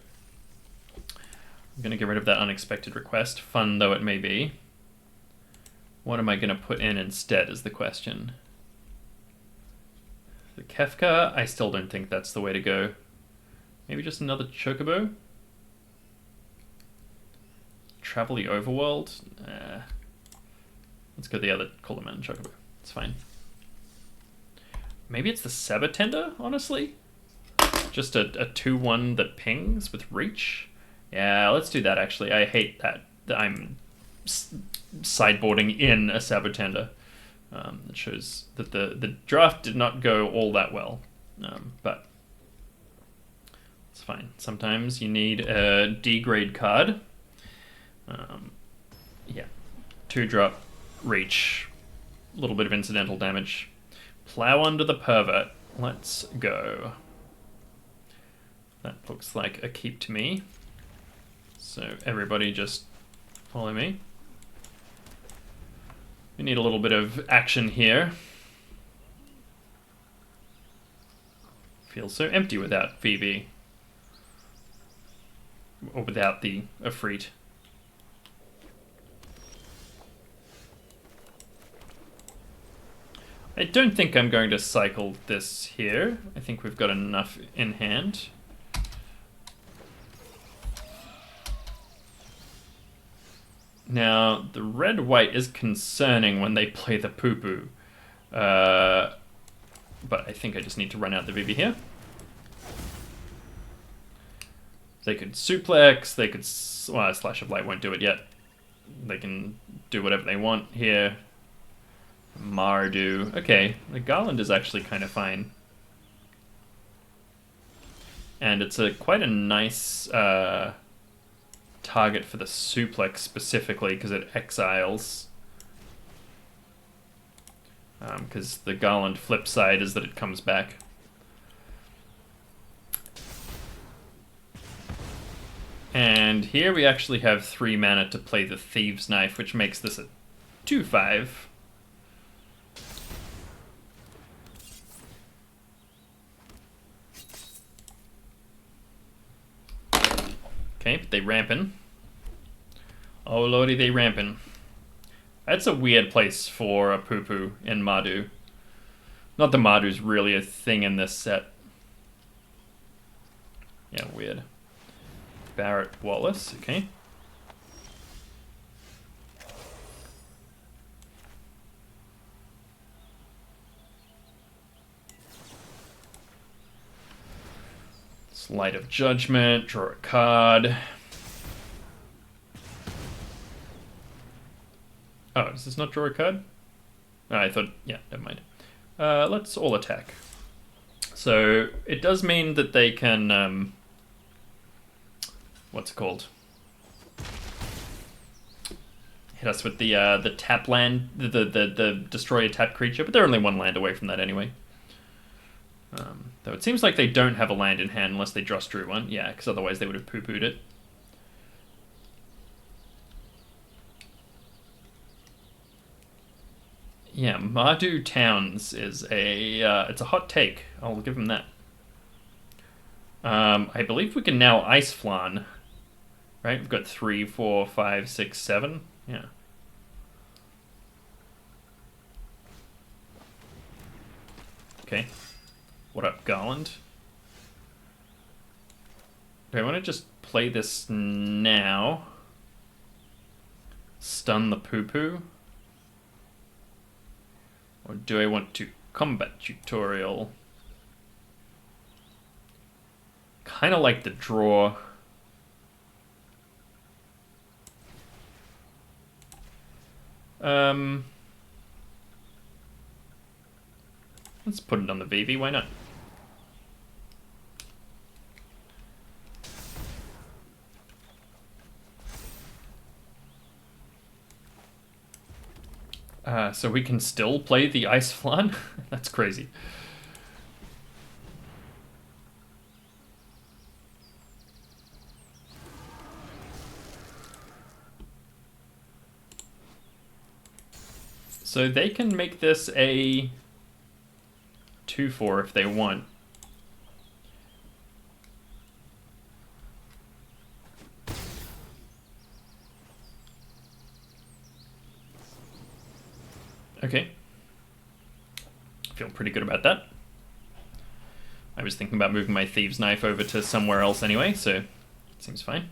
I'm gonna get rid of that unexpected request, fun though it may be. What am I gonna put in instead is the question. The Kefka, I still don't think that's the way to go. Maybe just another Chocobo? Travel the Overworld? Let's go the other Coleman Chocobo. It's fine. Maybe it's the Saber Tender, honestly? Just a 2-1 that pings with reach? Yeah, let's do that actually. I hate that I'm sideboarding in a Saber Tender. It shows that the draft did not go all that well. But it's fine. Sometimes you need a D-grade card. Yeah. 2-drop, reach, a little bit of incidental damage. Plow under the Pervert. Let's go. That looks like a keep to me. So everybody just follow me. We need a little bit of action here. Feels so empty without Vivi. Or without the Efreet. I don't think I'm going to cycle this here. I think we've got enough in hand. Now, the red-white is concerning when they play the poo-poo. But I think I just need to run out the Vivi here. They could suplex, they could... Well, Slash of Light won't do it yet. They can do whatever they want here. Mardu. Okay, the Garland is actually kind of fine. And it's quite a nice target for the suplex specifically because it exiles. Because the Garland flip side is that it comes back. And here we actually have 3 mana to play the Thieves' Knife, which makes this a 2/5. Okay, but they rampin'. Oh lordy, they rampin'. That's a weird place for a poo-poo in Mardu. Not that Mardu's really a thing in this set. Yeah, weird. Barrett Wallace, okay. Light of Judgment, draw a card. Oh, does this not draw a card? Oh, I thought, yeah, never mind. Let's all attack. So it does mean that they can, what's it called? Hit us with the tap land, the destroy a tap creature, but they're only 1 land away from that anyway. Though it seems like they don't have a land in hand unless they just drew one. Yeah, because otherwise they would have poo-pooed it. Yeah, Mardu Towns is it's a hot take. I'll give him that. I believe we can now Ice Flan. Right? We've got 3, 4, 5, 6, 7. Yeah. Okay. What up, Garland? Do I want to just play this now? Stun the poo-poo? Or do I want to combat tutorial? Kind of like the draw. Let's put it on the Vivi, why not? So we can still play the Ice Flan? That's crazy. So they can make this a 2/4 if they want. Okay. Feel pretty good about that. I was thinking about moving my Thieves' Knife over to somewhere else anyway, so it seems fine.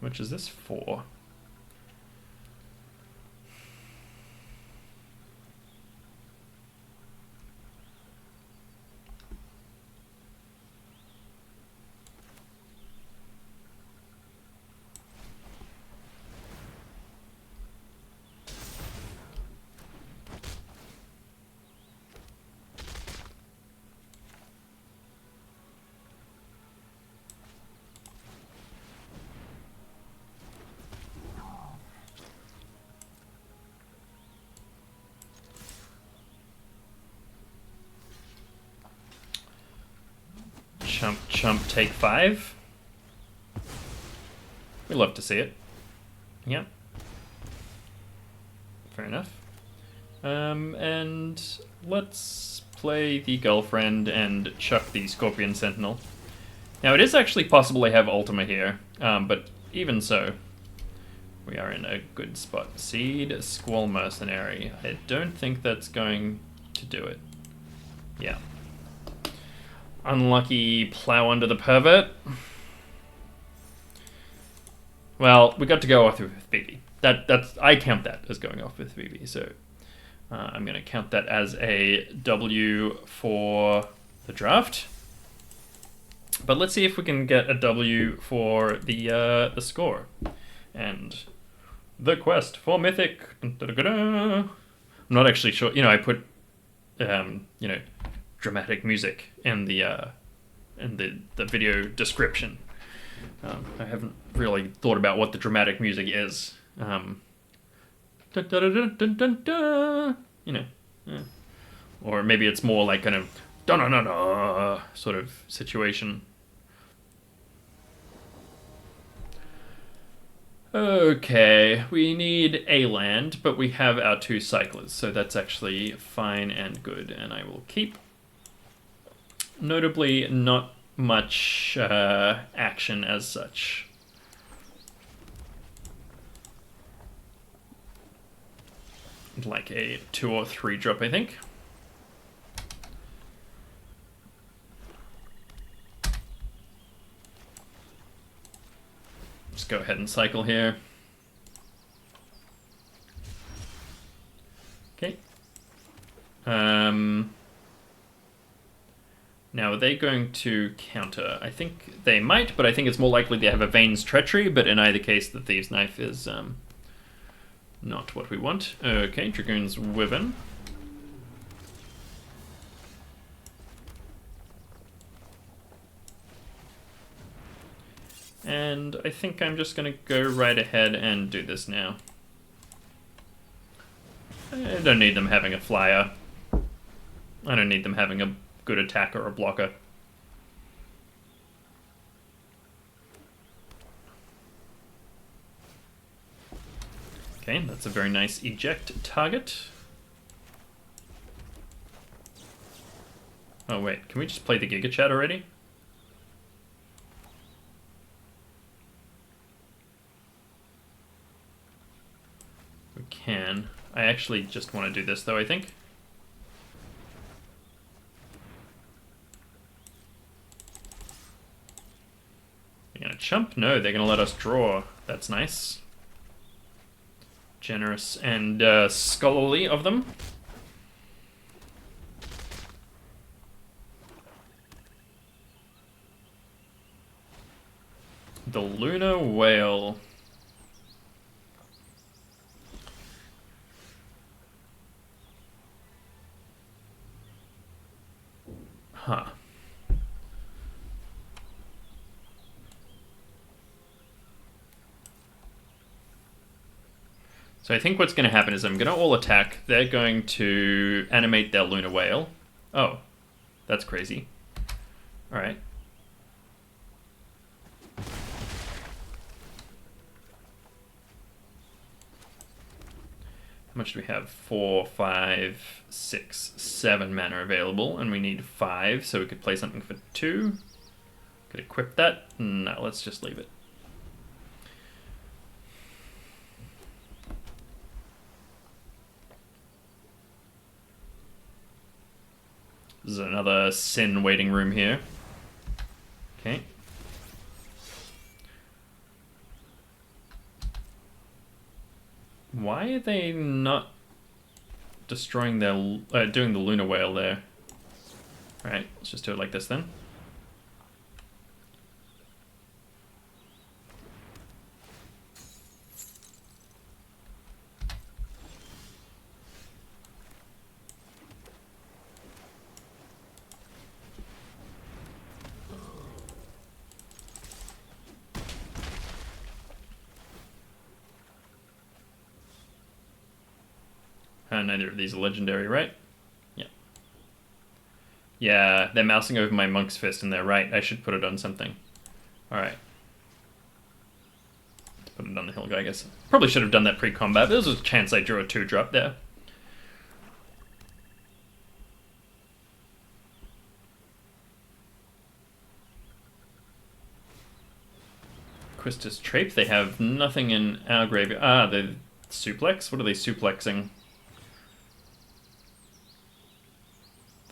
How much is this for? Chump, chump, take 5. We love to see it. Yep. Fair enough. And let's play the Girlfriend and chuck the Scorpion Sentinel. Now, it is actually possible they have Ultima here, but even so, we are in a good spot. Seed, Squall Mercenary. I don't think that's going to do it. Yeah. Unlucky Plow Under the Pervert. Well, we got to go off with Vivi. I count that as going off with Vivi, so I'm going to count that as a W for the draft. But let's see if we can get a W for the score. And the quest for Mythic. I'm not actually sure. You know, I put dramatic music in the video description. I haven't really thought about what the dramatic music is. Or maybe it's more like kind of da-na-na-na sort of situation. Okay, we need a land, but we have our 2 cyclers, so that's actually fine and good, and I will keep. Notably, not much action as such. Like a 2 or 3 drop, I think. Just go ahead and cycle here. Okay. Now, are they going to counter? I think they might, but I think it's more likely they have a Vane's Treachery, but in either case, the Thieves' Knife is not what we want. Okay, Dragoon's Wyvern. And I think I'm just going to go right ahead and do this now. I don't need them having a flyer. I don't need them having a good attacker or a blocker. Okay, that's a very nice eject target. Oh wait, can we just play the Giga Chat already? We can. I actually just want to do this though, I think. They're gonna chump? No, they're gonna let us draw. That's nice. Generous and scholarly of them. The Lunar Whale. Huh. So I think what's going to happen is I'm going to all attack. They're going to animate their Lunar Whale. Oh, that's crazy. All right. How much do we have? 4, 5, 6, 7 mana available, and we need 5, so we could play something for 2. Could equip that. No, let's just leave it. This is another Sin waiting room here. Okay. Why are they not destroying their... doing the Lunar Whale there? Alright, let's just do it like this then. Neither of these are legendary, right? Yeah. Yeah, they're mousing over my Monk's Fist and they're right. I should put it on something. Alright. Let's put it on the hill guy, I guess. Probably should have done that pre-combat. There was a chance I drew a 2-drop there. Quistis Trape, they have nothing in our graveyard. Ah, the suplex? What are they suplexing?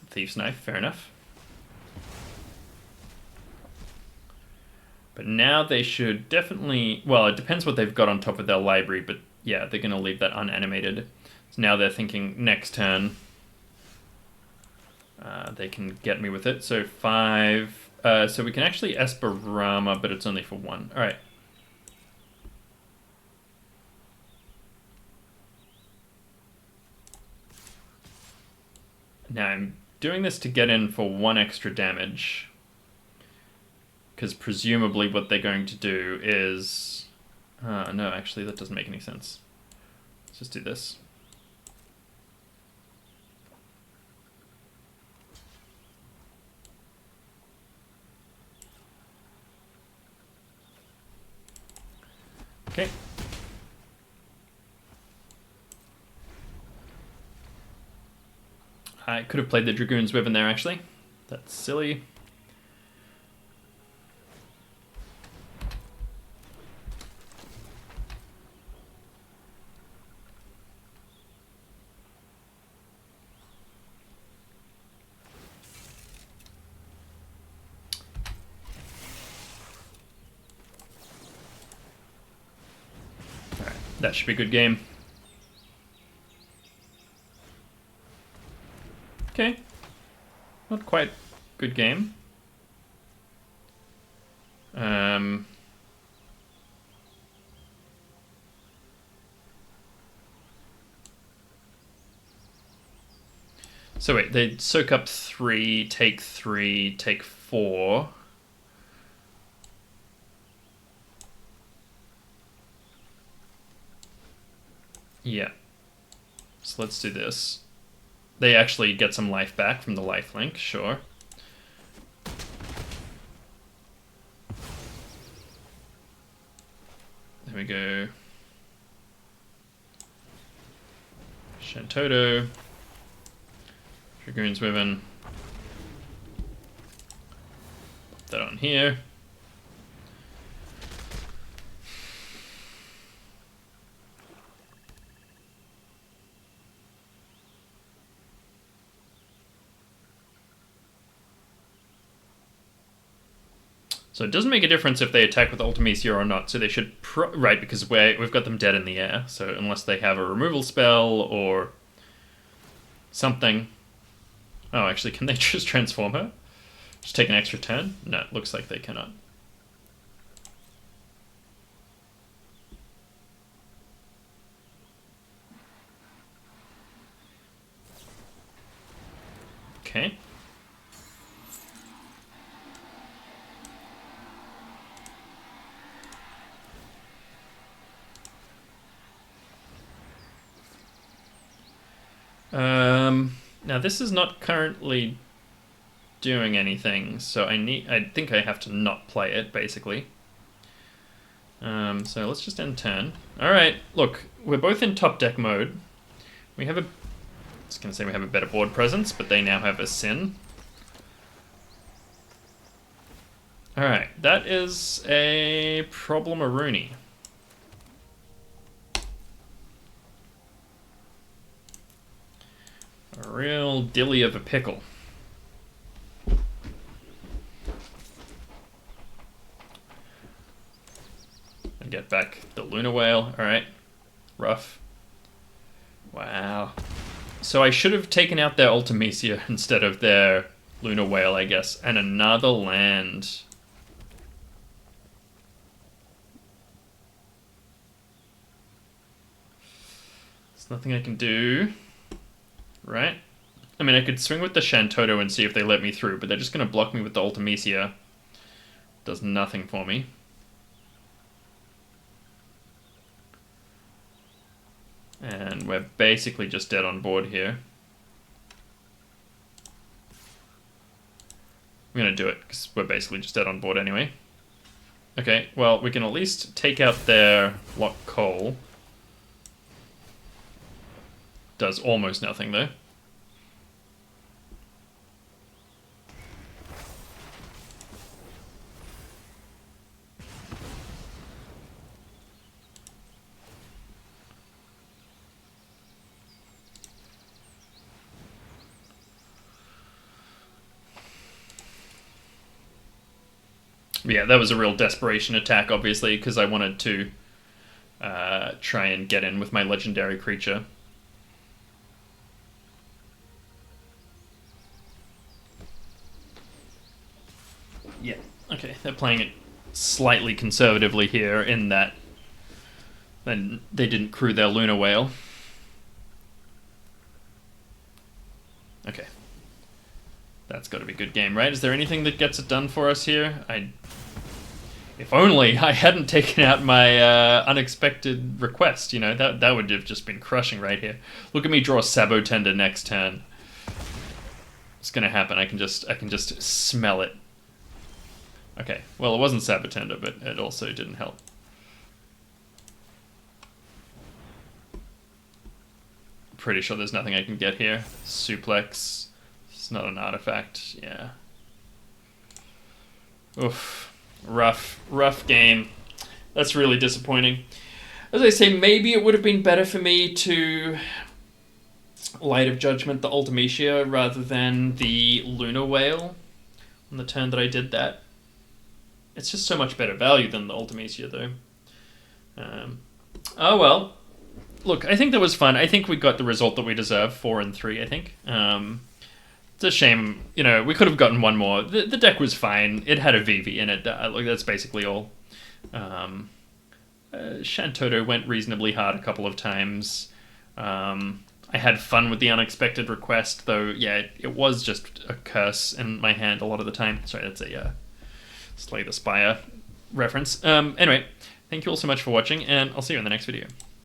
Thief's Knife, fair enough. But now they should definitely... Well, it depends what they've got on top of their library, but yeah, they're going to leave that unanimated. So now they're thinking next turn they can get me with it. So 5... so we can actually Esperama, but it's only for 1. Alright. Now I'm doing this to get in for 1 extra damage. Because presumably what they're going to do is... no, actually that doesn't make any sense. Let's just do this. Okay. I could have played the Dragoon's Wyvern there, actually. That's silly. Alright, that should be a good game. Okay. Not quite good game. So wait, they soak up 3, take 3, take 4. Yeah. So let's do this. They actually get some life back from the lifelink, sure. There we go. Shantotto. Dragoon's Wyvern. that on here. So it doesn't make a difference if they attack with Ultimecia or not, so they should... right, because we've got them dead in the air, so unless they have a removal spell or something... Oh, actually, can they just transform her? Just take an extra turn? No, it looks like they cannot. Okay. Now this is not currently doing anything, so I think I have to not play it, basically. So let's just end turn. Alright, look, we're both in top deck mode. We have I was gonna say we have a better board presence, but they now have a Sin. Alright, that is a problem-a-rooney. A real dilly of a pickle. And get back the Luna Whale. Alright. Rough. Wow. So I should have taken out their Ultimecia instead of their Luna Whale, I guess. And another land. There's nothing I can do. Right? I mean, I could swing with the Shantotto and see if they let me through, but they're just going to block me with the Ultimecia. Does nothing for me. And we're basically just dead on board here. I'm going to do it, because we're basically just dead on board anyway. Okay, well, we can at least take out their Lock Coal. Does almost nothing, though. Yeah, that was a real desperation attack, obviously, because I wanted to try and get in with my legendary creature. Yeah, okay, they're playing it slightly conservatively here in that then they didn't crew their Luna Whale. Okay. That's got to be a good game, right? Is there anything that gets it done for us here? If only I hadn't taken out my unexpected request, you know, that would have just been crushing right here. Look at me draw Sabo Tender next turn. It's gonna happen. I can just smell it. Okay, well, it wasn't Sabo Tender, but it also didn't help. Pretty sure there's nothing I can get here. Suplex. It's not an artifact. Yeah. Oof. Rough game. That's really disappointing. As I say, maybe it would have been better for me to Light of Judgment the Ultimecia rather than the Luna Whale on the turn that I did that. It's just so much better value than the Ultimecia, though. Oh well. Look, I think that was fun. I think we got the result that we deserve, 4 and 3, I think. It's a shame, you know, we could have gotten one more. The deck was fine. It had a Vivi in it. Look, that's basically all. Shantotto went reasonably hard a couple of times. I had fun with the unexpected request, though, yeah, it was just a curse in my hand a lot of the time. Sorry, that's a Slay the Spire reference. Anyway, thank you all so much for watching, and I'll see you in the next video.